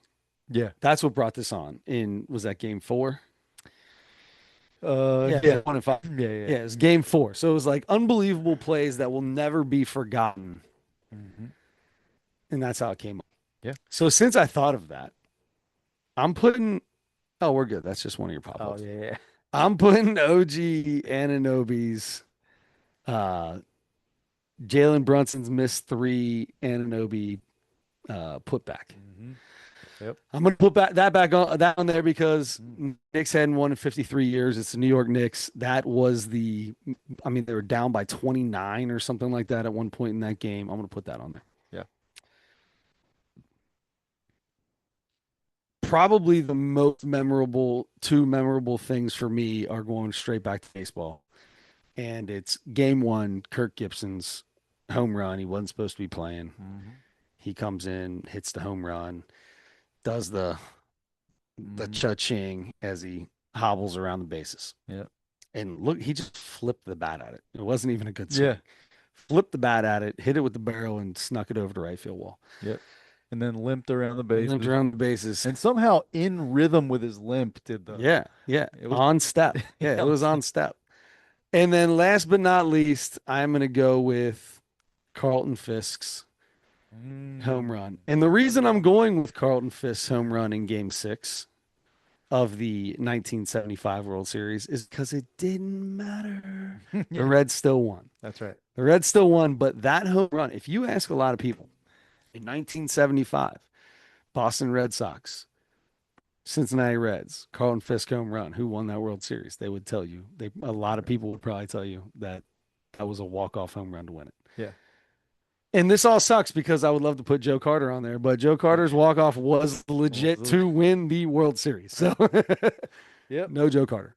Yeah. That's what brought this on. Was that Game 4? Yeah, Yeah. 1-5. Yeah, yeah. Yeah, it was Game 4. So it was like unbelievable plays that will never be forgotten. Mhm. And that's how it came up. Yeah. So since I thought of that, I'm putting. Oh, we're good. That's just one of your pop Oh, ups. yeah, yeah. I'm putting OG Ananobi's uh, Jalen Brunson's missed three, Anunoby putback. Hmm. Yep. I'm gonna put that back on that on there because Mm. Knicks hadn't won in 53 years. It's the New York Knicks. That was I mean, they were down by 29 or something like that at one point in that game. I'm gonna put that on there. Yeah. Probably the most memorable, two memorable things for me are going straight back to baseball. And it's game one, Kirk Gibson's home run. He wasn't supposed to be playing. Hmm. He comes in, hits the home run, does the Hmm. cha-ching as he hobbles around the bases. Yeah. And look, he just flipped the bat at it. It wasn't even a good Yeah. swing. Flipped the bat at it, hit it with the barrel, and snuck it over the right field wall. Yep. And then limped around the Limped bases. around the bases. And somehow in rhythm with his limp did the Yeah, yeah. it was On step. Yeah, it yeah, was on step. And then last but not least, I'm going to go with Carlton Fisk's home run. And the reason I'm going with Carlton Fisk's home run in game six of the 1975 World Series is because it didn't matter. The yeah, Reds still won. that's right. The Reds still won, but that home run, if you ask a lot of people in 1975, Boston Red Sox, Cincinnati Reds, Carlton Fisk home run, who won that World Series, they would tell you. A lot of people would probably tell you that that was a walk-off home run to win it. Yeah. And this all sucks because I would love to put Joe Carter on there, but Joe Carter's walk-off was Was legit the- to win the World Series. So Yep. no Joe Carter.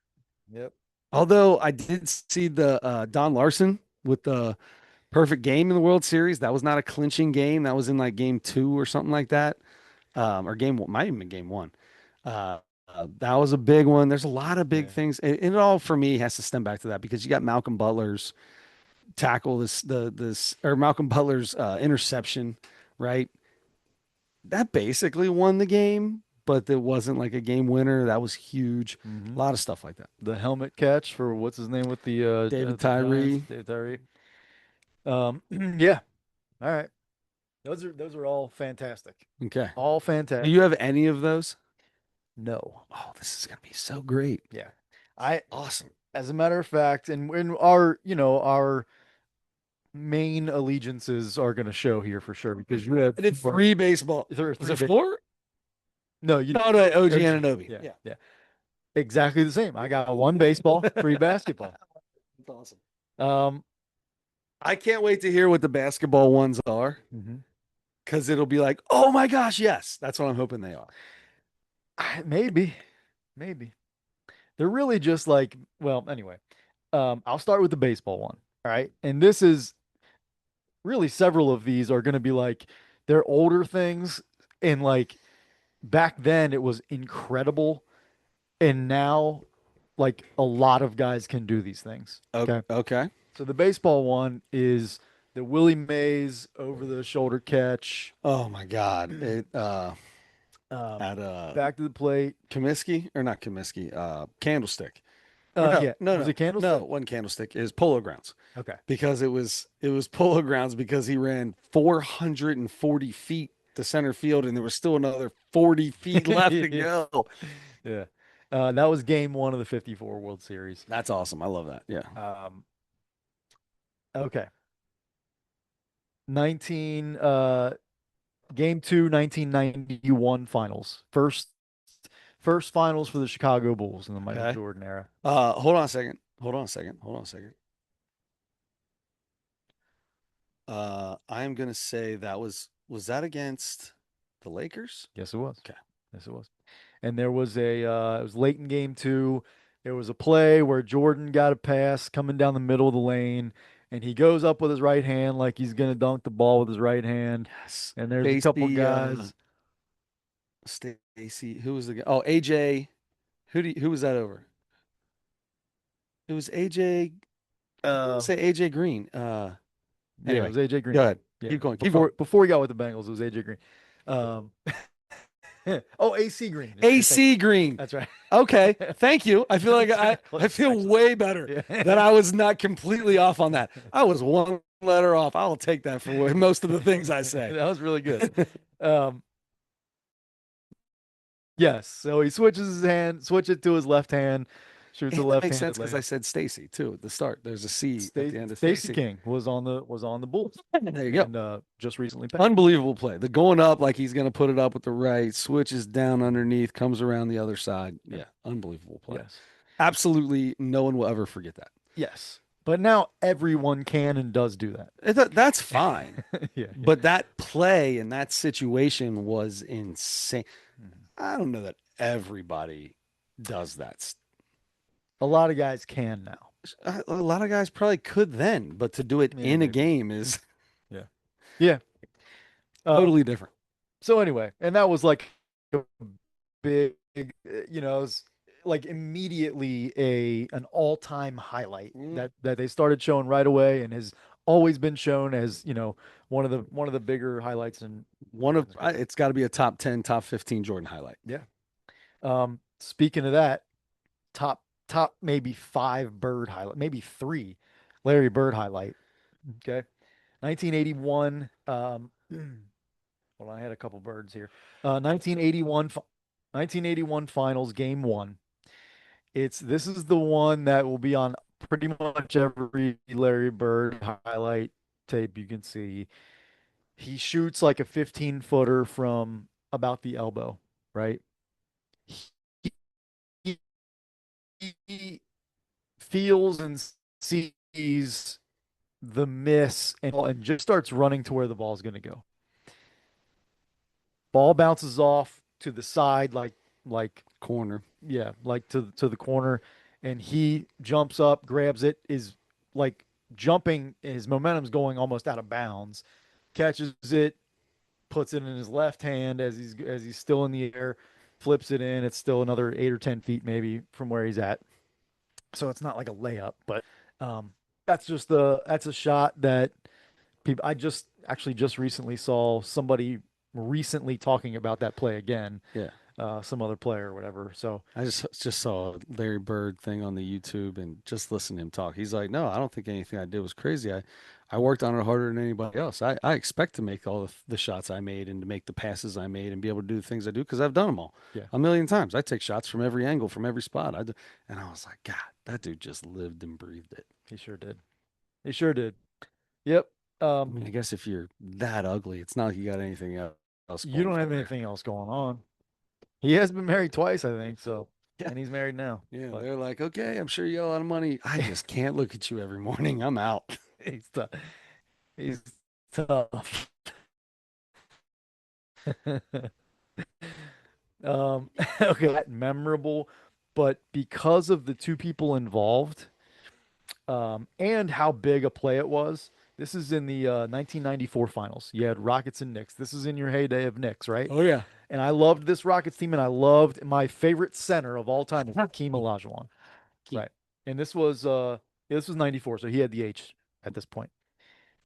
Yep. Although I did see the Don Larson with the perfect game in the World Series. That was not a clinching game. That was in like game two or something like that. Or game one, might even been game one. That was a big one. There's a lot of big Yeah. things. And it all for me has to stem back to that because you got Malcolm Butler's tackle, or Malcolm Butler's interception, right? That basically won the game, but it wasn't like a game winner. That was huge. Hmm. A lot of stuff like that. The helmet catch for what's his name with David the Giants, Tyree. David Tyree. Yeah. All right. Those are all fantastic. Okay. All Do fantastic. you have any of those? No. Oh, this is gonna be so great. Yeah. I Awesome. as a matter of fact, and in our, our main allegiances are going to show here for sure because you have I did three baseball. there are Was three it four? no, you No, no, OG OG. Ananobi. Yeah, Yeah. yeah. Exactly the same. I got one baseball, three basketball. That's awesome. Um, I can't wait to hear what the basketball ones are mhm. because it'll be like, oh my gosh, yes. That's what I'm hoping they are. Maybe, maybe. They're really just like, well, anyway. I'll start with the baseball one. All right. And this is really several of these are going to be like they're older things and like back then it was incredible and now like a lot of guys can do these things. Okay. Okay. So the baseball one is the Willie Mays over the shoulder catch, Oh my God. It um, at back to the plate. Comiskey or not Comiskey, Candlestick. Or no, Yeah. no, Was no, it Candlestick? no, one Candlestick is Polo Grounds Okay. because it was Polo Grounds because he ran 440 feet to center field and there was still another 40 feet left to Yeah. go. Yeah. That was game one of the 54 World Series. That's awesome. I love that. Yeah. Um, okay. 19 game two, 1991 finals. First finals for the Chicago Bulls in the Michael Okay. Jordan era. Hold on a second. Hold on a second. Hold on a second. I am gonna say was that against the Lakers? Yes, it was. Okay. Yes, it was. And there was it was late in game two. There was a play where Jordan got a pass coming down the middle of the lane, and he goes up with his right hand like he's gonna dunk the ball with his right hand. Yes. And there's a couple Stacy, guys. Stacy, who was the guy? Oh, AJ. Who was that over? It was AJ. Say AJ Green. Yeah, it Anyway, was AJ Green. go ahead. Yeah, Keep going. Keep before going. before he got with the Bengals, it was AJ Green. Um, oh, AC Green. AC Green. That's right. Okay. Thank you. I feel like I Close, feel actually. way better Yeah. that I was not completely off on that. I was one letter off. I'll take that for most of the things I say. That was really good. Um, yes. So he switches his hand, switch it to his left hand, Shoots a And that makes left-handed sense because I layup. said Stacy too at the start. There's a C at the end of Stacey Stacy. King was on the Bulls There you go. and just recently passed. Unbelievable play. The going up like he's going to put it up with the right, switches down underneath, comes around the other side. Yep. Yeah, unbelievable play. Yes. Absolutely, no one will ever forget that. Yes. But now everyone can and does do that. That's fine, Yeah, yeah. but that play in that situation was insane. Mhm. I don't know that everybody does that. A lot of guys can now. A lot of guys probably could then, but to do it Yeah, in a maybe. game is Yeah. Yeah. Um, totally different. so anyway, and that was like a big, it was like immediately a an all-time highlight Mm. that they started showing right away and has always been shown as, one of the bigger highlights One of in his career. it's got to be a top 10, top 15 Jordan highlight. Yeah. Speaking of that, top maybe five Bird highlight, maybe three Larry Bird highlight. Okay. 1981. Well, I had a couple birds here. 1981, 1981 finals, game one. This is the one that will be on pretty much every Larry Bird highlight tape you can see. He shoots like a 15-footer from about the elbow, right? He, he feels and sees the miss and just starts running to where the ball's going to go. Ball bounces off to the side, like Corner. yeah, like to the corner, and he jumps up, grabs it, is like jumping, his momentum's going almost out of bounds, catches it, puts it in his left hand as he's still in the air, flips it in. It's still another 8 or 10 feet maybe from where he's at. So it's not like a layup, but um, that's a shot that people. I just recently saw somebody recently talking about that play again, Yeah. some other player or whatever. So I just saw a Larry Bird thing on the YouTube and just listened to him talk. He's like, "No, I don't think anything I did was crazy. I worked on it harder than anybody else. I expect to make all the shots I made and to make the passes I made and be able to do the things I do because I've done them all yeah, a million times. I take shots from every angle, from every spot. And I was like, God, that dude just lived and breathed it. he sure did. He sure did. Yep. I Um, mean, I guess if you're that ugly, it's not like you got anything else you going don't have for you. anything else going on. He has been married twice, I think. So, Yeah. and he's married now. Yeah, But they're like, okay, I'm sure you got a lot of money. I just can't look at you every morning. I'm out. he's tough. He's tough. Okay, that memorable, but because of the two people involved, and how big a play it was. This is in the 1994 finals. You had Rockets and Knicks. This is in your heyday of Knicks, right? Oh yeah. And I loved this Rockets team, and I loved my favorite center of all time, Hakeem Olajuwon. Keep. Right. And this was 94, so he had the H at this point.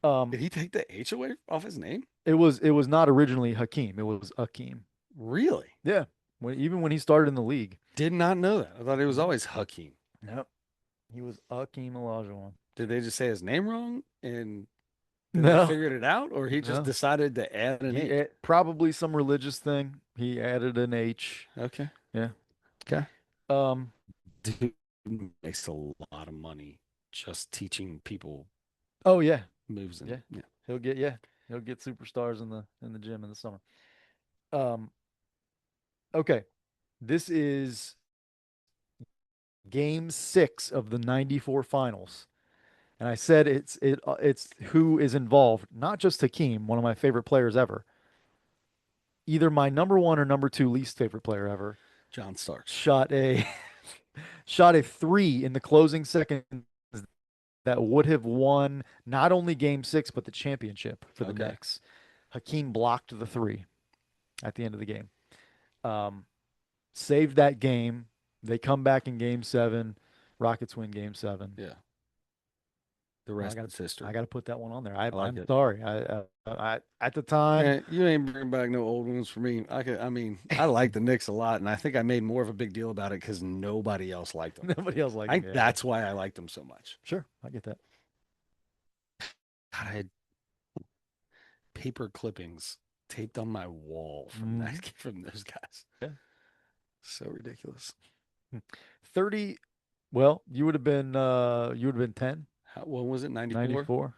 Um, Did he take the H away off his name? it was not originally Hakeem, it was Akeem. Really? Yeah. Even when he started in the league. Did not know that. I thought it was Mhm. always Hakeem. Yep. He was Akeem Olajuwon. Did they just say his name wrong and then they No, figured it out, or he just no. decided to add an H? Probably some religious thing. He added an H. Okay. Yeah. Okay. Um. Dude makes a lot of money just teaching people Oh yeah. moves and Yeah. yeah. He'll get superstars in the gym in the summer. Um. Okay. This is game 6 of the 94 finals. And I said it's who is involved, not just Hakeem, one of my favorite players ever. Either my number one or number two least favorite player ever John Starks. shot a shot a three in the closing seconds that would have won not only game 6 but the championship for the Okay. Knicks. Hakeem blocked the three at the end of the game. Um, Saved that game. They come back in game 7. Rockets win game 7. Yeah. The Well, I rest got is I history. got to put that one on there. I, I like I'm it. sorry. I at the time, Man, you ain't bringing back no old ones for me. I mean, I like the Knicks a lot, and I think I made more of a big deal about it because nobody else liked them. nobody else liked I him. think Yeah, yeah. that's why I liked them so much. Sure, I get that. God, I had paper clippings taped on my wall from Mhm. that from those guys. Yeah. So ridiculous. 30. Well, you would have been 10, When was it? 94? 94.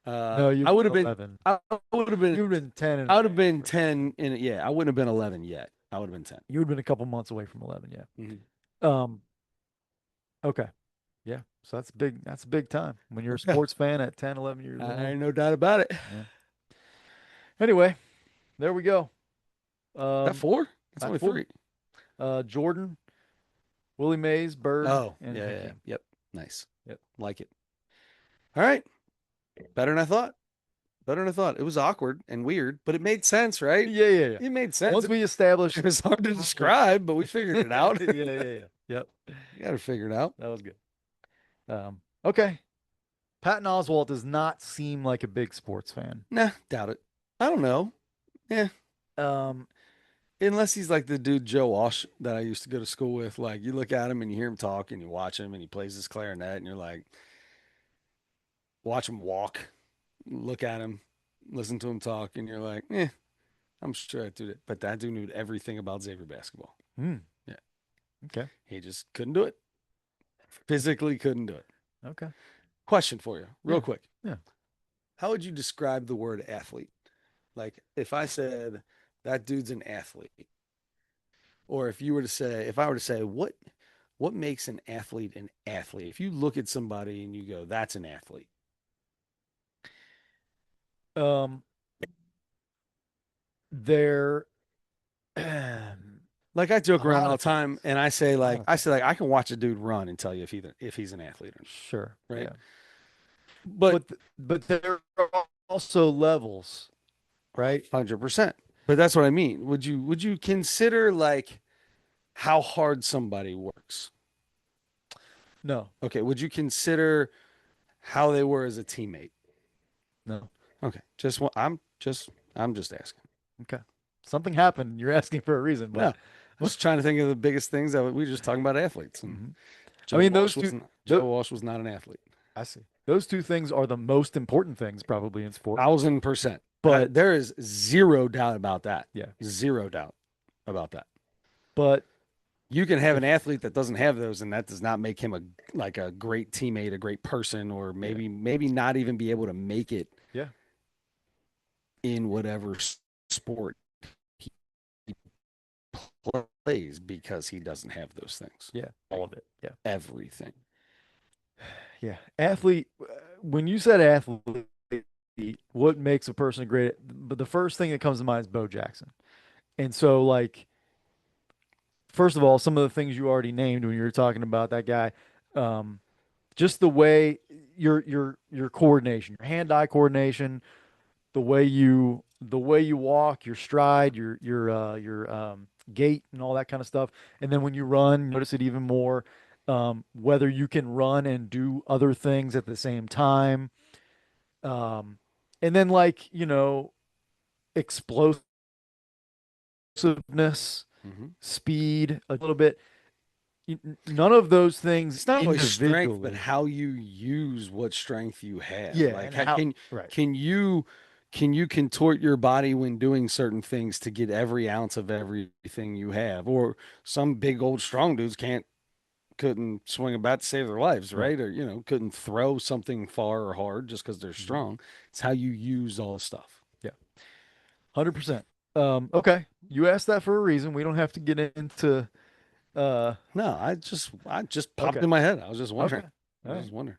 No, you I would would have have been been 11. I would have been You would have been 10 and I would have been 10 in yeah, I wouldn't have been 11 yet. I would have been 10. you would have been a couple months away from 11, yeah. Mhm. Um, okay. Yeah. So that's a big time when you're a Yeah, sports fan at 10, 11 years I old. ain't no doubt about it. Yeah. Anyway, there we go. That Um, four? That's at only four, three. Jordan, Willie Mays, Bird, Oh, and yeah, yeah, yeah. Hakeem. Yep. Nice. Yep. Like it. All right. Better than I thought. Better than I thought. It was awkward and weird, but it made sense, right? Yeah, yeah, yeah. It made sense. Once we It established, was hard to yeah, describe, but we figured it out. yeah, yeah, yeah. Yep. You got to figure it out. That was good. Okay. Patton Oswalt does not seem like a big sports fan. Nah, doubt it. I don't know. Yeah. Um, Unless he's like the dude Joe Walsh that I used to go to school with. Like you look at him and you hear him talk and you watch him and he plays his clarinet and you're like, watch him walk, look at him, listen to him talk, and you're like, I'm sure that dude. But that dude knew everything about Xavier basketball. hmm, Yeah, okay. he just couldn't do it. Physically couldn't do it. Okay. Question for you, real Yeah. quick. Yeah. How would you describe the word athlete? Like if I said that dude's an athlete, or if I were to say what makes an athlete an athlete? If you look at somebody and you go, that's an athlete. Um, there, a Like I joke around lot all of the time things. and I say A lot of I things. say like I can watch a dude run and tell you if he's an athlete or Sure. not, right? Yeah. But But there are also levels, right? 100%. But that's what I mean. Would you consider like how hard somebody works? No. Okay, would you consider how they were as a teammate? No. Okay. I'm just asking. Okay. Something happened. You're asking for a reason, but No. Just trying to think of the biggest things that we were just talking about athletes and mhm. I mean Joe Walsh was not an athlete. I see. Those two things are the most important things probably in sport. 1,000%. But There is zero doubt about that. yeah, Zero doubt about that. but You can have if an athlete that doesn't have those, and that does not make him a great teammate, a great person, or yeah, maybe not even be able to make it yeah, in whatever sport he plays because he doesn't have those things. yeah, all of it. Yeah. Everything. Yeah. Athlete, when you said athlete, what makes a person great? But the first thing that comes to mind is Bo Jackson. And so, like, first of all, some of the things you already named when you were talking about that guy, um, just the way your coordination, your hand-eye coordination, the way you walk, your stride, your gait and all that kind of stuff. And then when you run, notice it even more. Whether you can run and do other things at the same time. Um, and then like, explosiveness, Hmm. speed, a little bit. None of those things It's not only strength, but individually. how you use what strength you have. Yeah, Like, and how right. can you contort your body when doing certain things to get every ounce of everything you have? Or some big old strong dudes couldn't swing a bat to save their lives, Right. right? Or couldn't throw something far or hard just because they're Mhm. strong. It's how you use all the stuff. Yeah. 100%. Okay. You asked that for a reason. We don't have to get into uh No, I just popped okay. in my head. I was just Okay. wondering. I All was right. just wondering.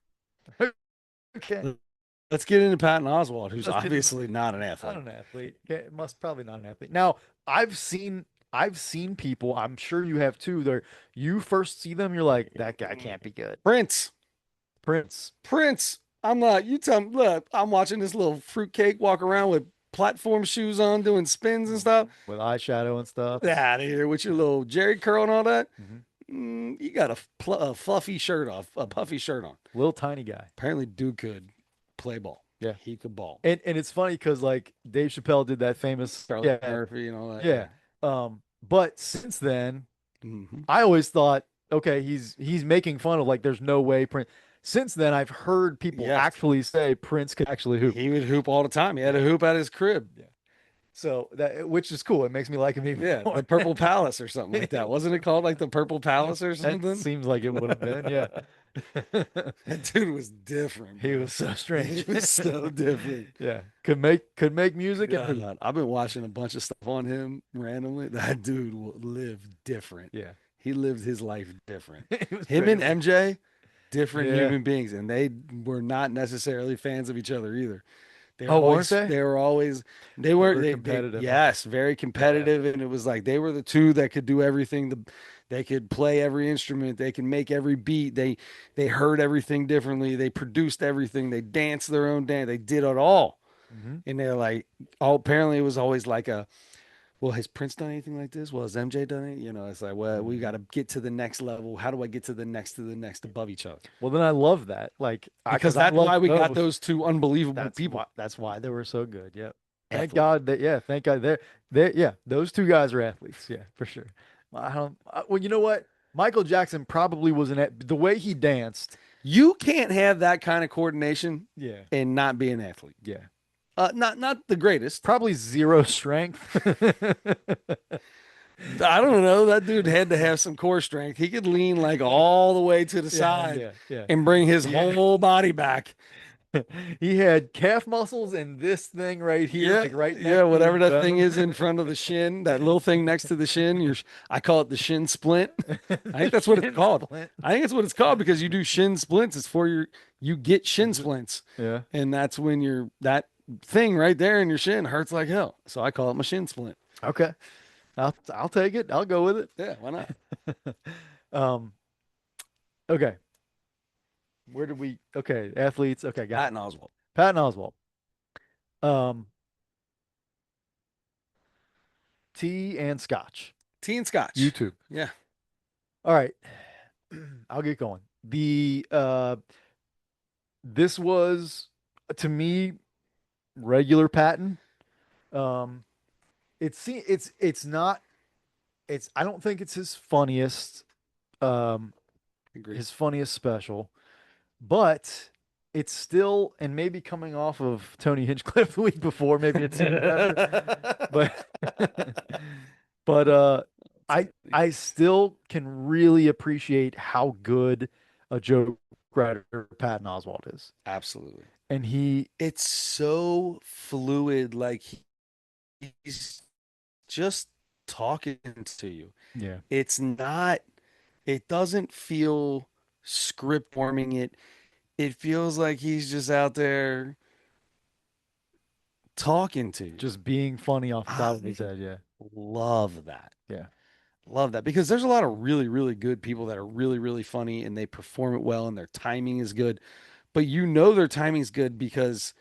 Okay. Let's get into Patton Oswalt, who's Let's get into obviously not an not athlete. an athlete. Okay, must probably not an athlete. Now, I've seen people, I'm sure you have too, there you first see them, you're like, that guy can't be good. Prince. Prince. Prince. I'm not. You tell me. Look, I'm watching this little fruitcake walk around with platform shoes on, doing spins and stuff. With eyeshadow and stuff. Get out of here with your little Jerry curl and all that. Mhm. You got a fluffy shirt off, a puffy shirt on. Little tiny guy. Apparently, dude could play ball. Yeah. He could ball. And it's funny because like Dave Chappelle did that famous Charlie yeah, Murphy and all that. yeah. But since then, Hmm. I always thought, okay, he's making fun of like there's no way Prince. Since then, I've heard people Yes, actually say Prince could actually hoop. he would hoop all the time. He had a Yeah. hoop at his crib. Yeah. So that which is cool. It makes me like him even Yeah, more. the Purple Palace or something like that. Wasn't it called like the Purple Palace or That something? seems like it would have been, yeah. That dude was different, He bro. was so He strange. was so different. Yeah. Could make music and hoop. God, I've been watching a bunch of stuff on him randomly. That dude lived different. Yeah. He lived his life different. He was Him and crazy. MJ, different Yeah. human beings, and they were not necessarily fans of each other either. Oh, weren't they? They were always they They weren't were they competitive, huh? yes, very Yeah. competitive, and it was like they were the two that could do everything. They could play every instrument, they could make every beat, they heard everything differently, they produced everything, they danced their own dance, they did it all. Hmm. And they're like, all apparently it was always like a, well, has Prince done anything like this? Well, has MJ done it? You know, it's like, well, we got Hmm. to get to the next level. How do I get to the next above each other? Well, then I love that. Like, Because because I that's love why we got those. those two unbelievable That's people, why. That's why they were so good. Yep. Thank athletes. God that. Yeah. Thank God they. Yeah. Those two guys are athletes. Yeah, for sure. I don't. Well, you know what? Michael Jackson probably was the way he danced. You can't have that kind of coordination Yeah. and not be an athlete. Yeah. Not the greatest. Probably zero strength. I don't know. That dude had to have some core strength. He could lean like all the way to the Yeah. side Yeah. Yeah. and bring his Yeah. whole body back. He had calf muscles and this thing right here, Yeah, like right yeah, next to his whatever that thing bone. is in front of the shin, that little thing next to the shin. I call it the shin splint. I The think that's what it's shin called. splint. I think it's what it's called because you do shin splints. It's for you get shin splints, Yeah. and that's when that thing right there in your shin hurts like hell. So I call it my shin splint. Okay. I'll take it. I'll go with Yeah, why not? it. Um, okay. Where did we okay, athletes. Okay, got it. Patton Oswalt, Patton Oswalt. Um, tea and scotch. tea and scotch. YouTube. Yeah, All right. I'll get going. This was to me regular Patton. Um, it's not I don't think it's um agreed. his funniest special, but it's still, and maybe coming off of Tony Hinchcliffe the week before, maybe it's even better. But but I still can really appreciate how good a joke writer Patton Oswalt is. Absolutely. And he It's so fluid. Like he's just talking to you. yeah, It's not, it doesn't feel script forming it. It feels like he's just out there talking to you. just being funny off the top of his I head, yeah. love that. Yeah. Love that because there's a lot of really, really good people that are really, really funny and they perform it well and their timing is good. But you know their timing's good because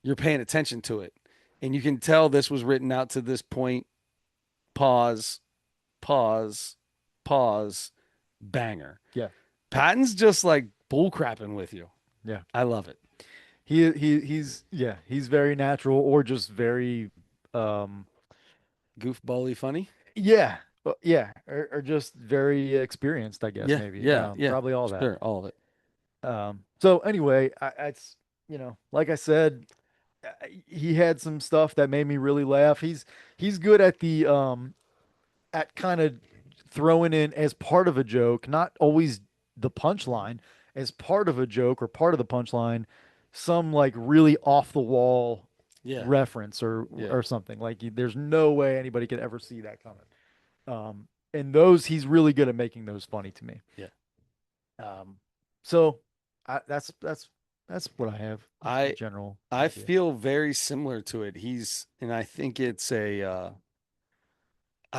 you're paying attention to it. And you can tell this was written out to this point, pause, pause, pause, banger. Yeah. Patton's just like bull crapping with you. Yeah. I love it. He's yeah, he's very natural or just very um Goofbally funny. yeah, yeah, or just very experienced, I guess Yeah, maybe. yeah, yeah. Probably all that. Sure, all of it. So anyway, it's like I said, he had some stuff that made me really laugh. He's good at the at kind of throwing in as part of a joke, not always the punchline, as part of a joke or part of the punchline, some like really off the wall Yeah, reference yeah, or something. Like there's no way anybody could ever see that coming. And those he's really good at making those funny to me. yeah. Um, so that's what I have. That's the I general I idea. feel very similar to it. And I think it's I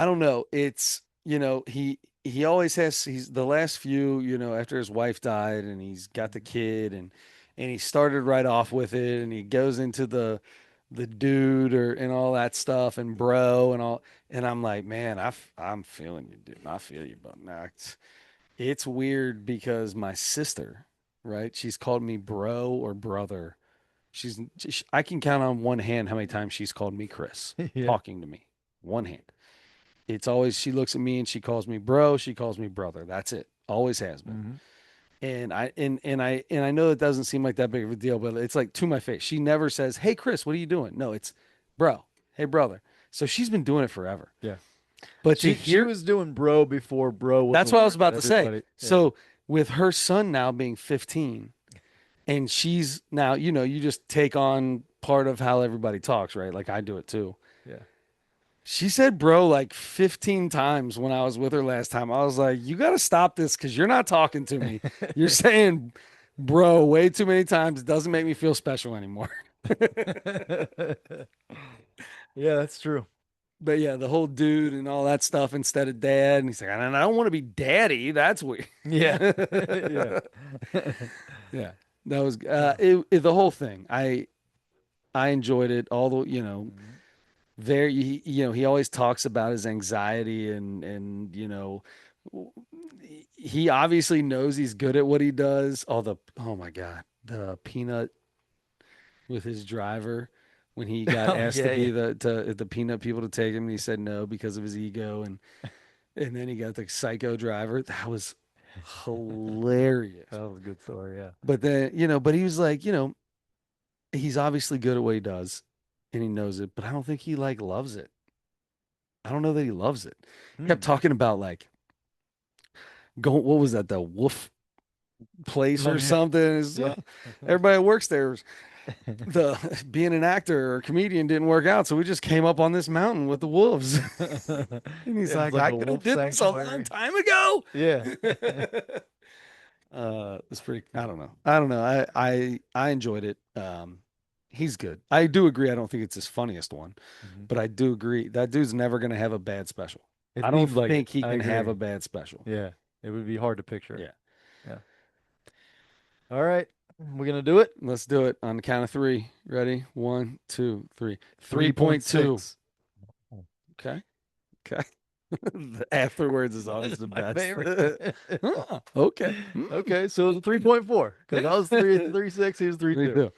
don't know. It's, he always has, he's the last few, after his wife died and he's got the kid and he started right off with it and he goes into the dude and all that stuff and bro and all. And I'm like, man, I'm feeling you, dude. I feel you, but now it's weird because my sister, right? She's called me bro or brother. I can count on one hand how many times she's called me Chris Yeah. talking to me. One hand. It's always she looks at me and she calls me bro, she calls me brother. That's it. Always has been. Hmm. And I know it doesn't seem like that big of a deal, but it's like to my face. She never says, "Hey Chris, what are you doing?" No, it's bro. Hey brother. So she's been doing it forever. Yeah. But to She hear, was doing bro before bro was that's what I was aware about of to say. everybody. Yeah. So with her son now being 15, and she's now, you just take on part of how everybody talks, right? Like I do it too. Yeah. She said bro like 15 times when I was with her last time. I was like, you got to stop this because you're not talking to me. You're saying bro way too many times. It doesn't make me feel special anymore. Yeah, that's true. But yeah, the whole dude and all that stuff instead of dad. And he's like, I don't want to be daddy. That's weird. Yeah. Yeah. Yeah, that was the whole thing. I enjoyed it. All the Mhm. there he always talks about his anxiety and he obviously knows he's good at what he does. Oh my God, the peanut with his driver when he got Oh asked to yeah, be yeah. the peanut people to take him and he said no because of his ego and then he got the psycho driver. That was hilarious. That was a good story, yeah. But then, but he was like, he's obviously good at what he does and he knows it, but I don't think he like loves it. I don't know that he loves it. He kept Hmm. talking about like going, what was that, the wolf place Oh or yeah. something? It's, Yeah. everybody that works there, the being an actor or comedian didn't work out, so we just came up on this mountain with the wolves. And he's Yeah, it's like, like I a could have wolf did this a long sanctuary. time ago. Yeah. It's pretty. I don't know. I don't know. I enjoyed it. He's good. I do agree. I don't think it's his funniest one, Mhm. but I do agree that dude's never gonna have a bad special. It I don't seems like it. think he I can have a agree. bad special. Yeah. It would be hard to picture. Yeah. Yeah. All right. We're gonna do it. Let's do it on the count of three. Ready? One, two, three. 3.2. 3.6. Okay. Okay. The afterwards is always That's the my best. favorite. Huh, okay. Okay, so it's a 3.4 because I was 3.36, he was Me 3.2. too.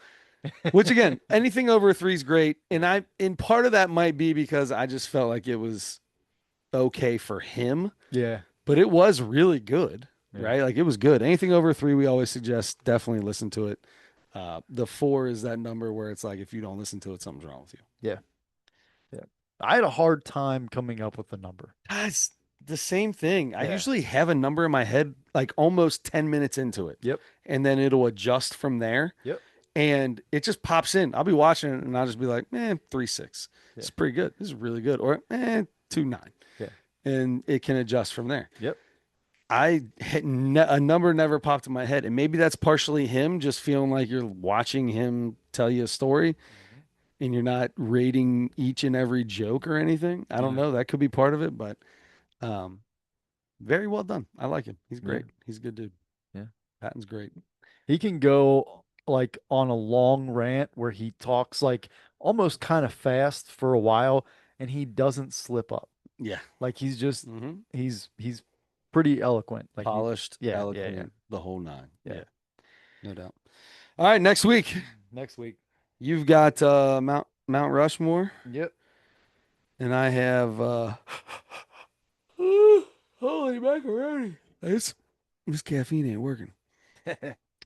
Which again, anything over a three is great. And part of that might be because I just felt like it was okay for him, Yeah. but it was really good, Yeah. right? Like it was good. Anything over a three, we always suggest definitely listen to it. The four is that number where it's like if you don't listen to it, something's wrong with you. Yeah. Yeah. I had a hard time coming up with the number. It's the same thing. I Yeah. usually have a number in my head like almost 10 minutes into it, Yep. and then it'll adjust from there. Yep. And it just pops in. I'll be watching it and I'll just be like, man, 3.6. Yeah. It's pretty good. This is really good. Or 2.9. Yeah. And it can adjust from there. Yep. A number never popped in my head. And maybe that's partially him just feeling like you're watching him tell you a story Mhm. and you're not rating each and every joke or anything. I don't Yeah. know. That could be part of it, but um, very well done. I like him. He's Yeah. great. He's a good dude. Yeah. Patton's great. He can go like on a long rant where he talks like almost kind of fast for a while and he doesn't slip up. Yeah. Like he's just Hmm. he's pretty eloquent. Like he Polished, yeah, yeah, yeah. eloquent, the whole nine. Yeah. Yeah, no doubt. All right, next week Next week. you've got Mount Rushmore, Yep. and I have holy macaroni. This caffeine ain't working.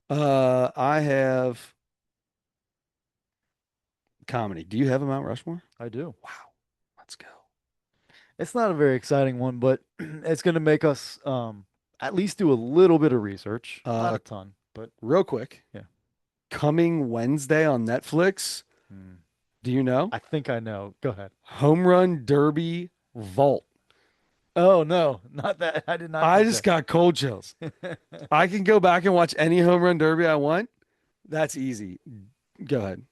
I have comedy. Do you have a Mount Rushmore? I do. Wow, let's go. It's not a very exciting one, but it's going to make us at least do a little bit of research. Not Uh, a ton, but real quick, yeah. coming Wednesday on Netflix. Hmm. Do you know? I think I know. Go ahead. Home Run Derby Vault. Oh no, not that. I did not I get just got cold chills. I can go back and watch any home run derby I want. That's easy. Go ahead.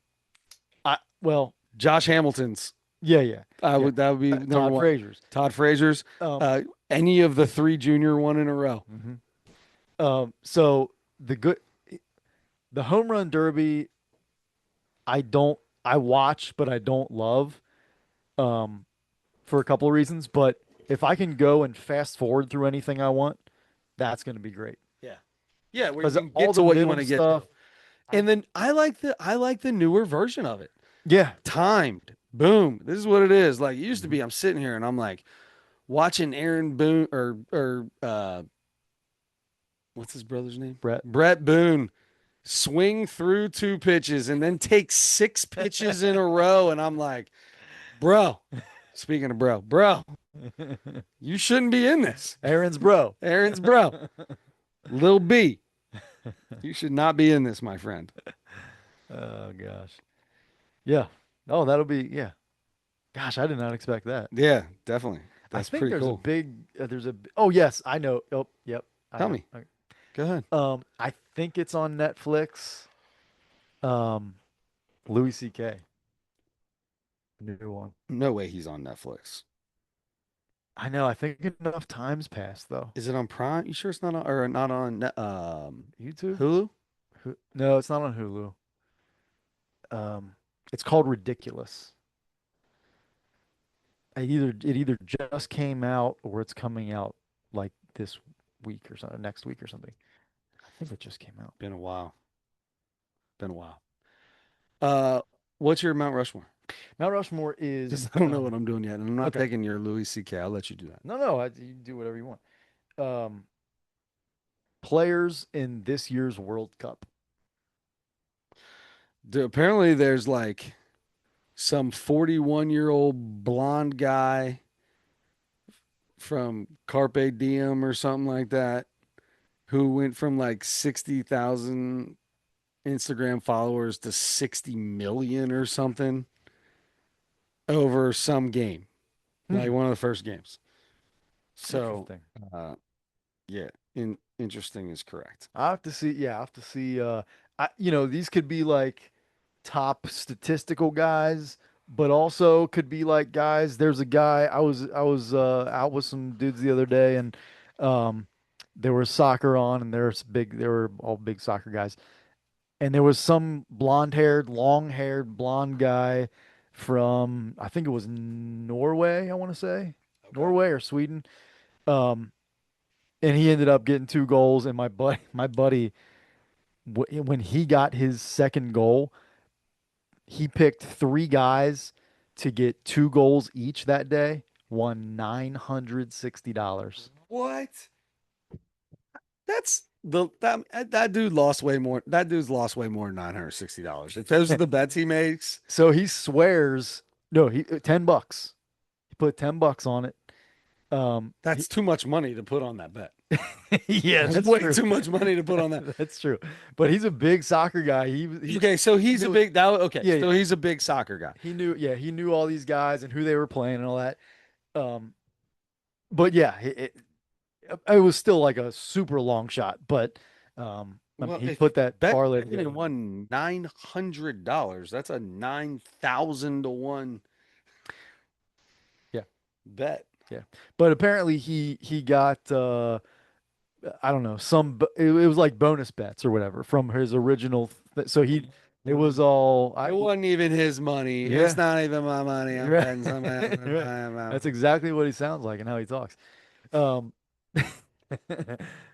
well, Josh Hamilton's. yeah, yeah, I yeah. would that would be number Todd one. Frazier's. Todd Frazier's. Um, Any of the three junior one in a row. mhm. So the good, the home run derby, I watch, but I don't love, um, for a couple of reasons. But if I can go and fast forward through anything I want, that's going to be great. Yeah. Yeah, where you Because can all get to the what you want middle to get to. stuff, I And then I like the newer version of it. yeah, Timed. Boom. This is what it is. Like it used to mhm. be I'm sitting here and I'm like watching Aaron Boone or what's his brother's name? Brett. Brett Boone swing through two pitches and then take six pitches in a row. And I'm like, bro, Speaking of bro, you shouldn't be in this. Aaron's bro. Aaron's bro, Lil B, you should not be in this, my friend. Oh gosh. Yeah. Oh, that'll be yeah. Gosh, I did not expect that. Yeah, definitely. I That's think pretty there's a cool. big oh yes, I know. Oh, yep. I Tell have. me. Go ahead. I think it's on Netflix. Um, Louis C.K. New one. No way he's on Netflix. I know. I think enough time's passed though. Is it on Prime? You sure it's not on or not on YouTube? Hulu? No, it's not on Hulu. Um, it's called Ridiculous. It either just came out or it's coming out like this week or something, next week or something. I think it just came out. Been a while. Been a while. Uh, what's your Mount Rushmore? Mount Rushmore Just is I don't know what I'm doing yet, and I'm not okay. taking your Louis C.K. I'll let you do that. No, you do whatever you want. Um, Players in this year's World Cup. Apparently, there's like some 41-year-old blonde guy from Carpe Diem or something like that who went from like 60,000 Instagram followers to 60 million or something over some game, like Hmm. one of the first games. So, Interesting. uh, yeah, interesting is correct. I have to see. Yeah, I have to see. These could be like top statistical guys, but also could be like guys. There's a guy I was out with some dudes the other day, and um, there was soccer on, and there's big. They were all big soccer guys, and there was some blonde-haired, long-haired blonde guy from I think it was Norway. I want to say Okay. Norway or Sweden. Um, and he ended up getting two goals. And my buddy, when he got his second goal, he picked three guys to get two goals each that day, won $960. What? That's that dude lost way more. That dude's lost way more than $960. If those are the bets he makes, So he swears, no, he $10. He put $10 on it. that's too much money to put on that bet. Yeah, That's that's way true. too much money to put on that. That's true. But he's a big soccer guy. He Okay, so he he's a knew big that okay, yeah, so he's a big soccer guy. he knew all these guys and who they were playing and all that. Um, but yeah, it was still like a super long shot, but I mean, Well, he if you put that bet parlay and together. won $900, that's a 9,000 to 1 Yeah, bet. yeah. But apparently he got I don't know, it was like bonus bets or whatever from his original so it was all It I wasn't even his money. It's yeah, not even my money. I'm right. betting somebody else's Right. money. That's exactly what he sounds like and how he talks. Um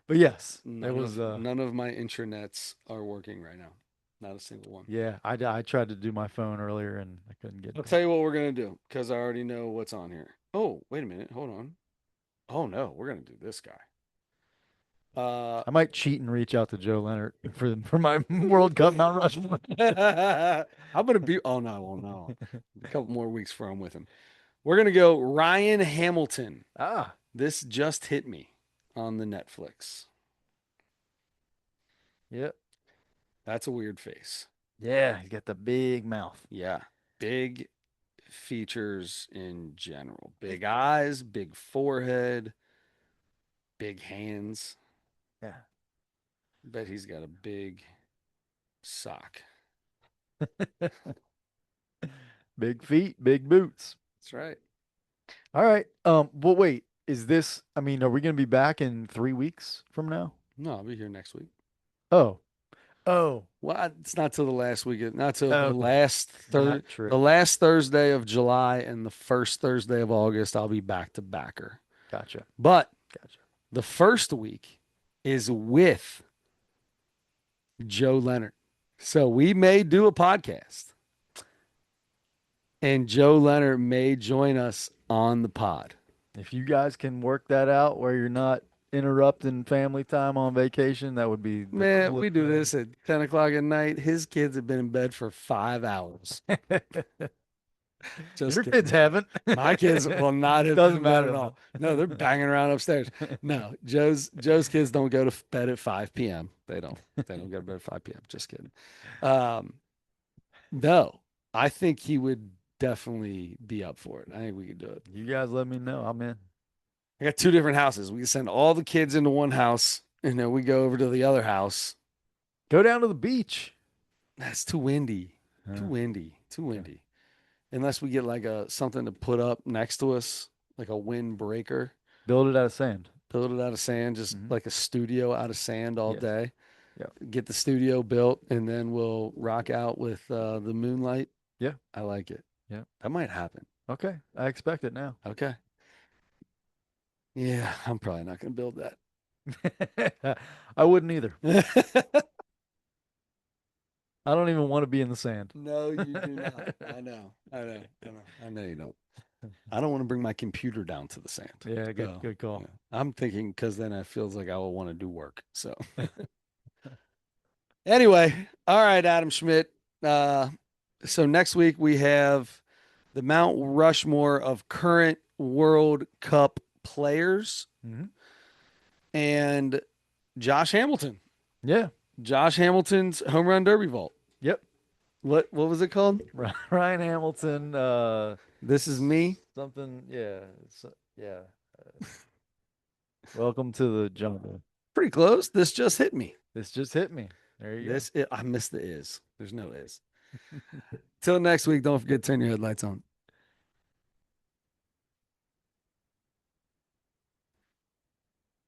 but yes, it was None of my intranets are working right now. Not a single one. yeah, I tried to do my phone earlier and I couldn't get I'll it. tell you what we're gonna do because I already know what's on here. Oh, wait a minute. Hold on. Oh no, we're gonna do this guy. Uh, I might cheat and reach out to Joe Leonard for my World Cup Mount Rushmore. I'm gonna be. Oh no, well no. A couple more weeks before I'm with him. We're gonna go Ryan Hamilton. Ah, This just hit me on the Netflix. yep. That's a weird face. Yeah, he's got the big mouth. Yeah. Big features in general. Big eyes, big forehead, big hands. Yeah. Bet he's got a big sock. Big feet, big boots. That's right. All right. Well, wait. Is this, I mean, are we going to be back in 3 weeks from now? No, I'll be here next week. Oh, oh, Well, it's not till the last week, not till okay. Not true. the last Thursday of July and the first Thursday of August. I'll be back to backer. Gotcha. But Gotcha. the first week is with Joe Leonard. So we may do a podcast and Joe Leonard may join us on the pod. If you guys can work that out where you're not interrupting family time on vacation, that would be the Man, we coolest do this at 10 o'clock at night. His kids have been in bed for 5 hours. thing. Just Your kidding. kids haven't. My kids will not have Doesn't done that matter at though. all. No, they're banging around upstairs. No, Joe's kids don't go to bed at 5 p.m. They don't. They don't go to bed at 5 p.m. Just kidding. Um, no, I think he would definitely be up for it. I think we could do it. You guys let me know. I'm in. I got two different houses. We can send all the kids into one house, and then we go over to the other house. Go down to the beach. That's too windy. Too Uh, windy. Too okay. windy. Unless we get like a something to put up next to us, like a windbreaker. Build it out of sand. Build it out of sand, just Hmm. like a studio out of sand all Yes. day. Yeah. Get the studio built, and then we'll rock out with the moonlight. Yeah. I like it. Yeah. That might happen. Okay. I expect it now. Okay. Yeah, I'm probably not going to build I wouldn't either. that. I don't even want to be in the sand. No, you do not. I know. I know. I know. I know you don't. I don't want to bring my computer down to the sand. Yeah, good So, good call. yeah. I'm thinking because then it feels like I will want to do work. So, anyway, all right, Adam Schmidt. Uh, so next week we have the Mount Rushmore of current World Cup players Hmm. and Josh Hamilton. Yeah. Josh Hamilton's home run derby vault. Yep. What was it called? Ryan Hamilton, This is me. something, yeah. Yeah. Welcome to the jungle. Pretty close. This just hit me. This just hit me. There you I missed the is. There's no is. Till next week, don't forget to turn your headlights on.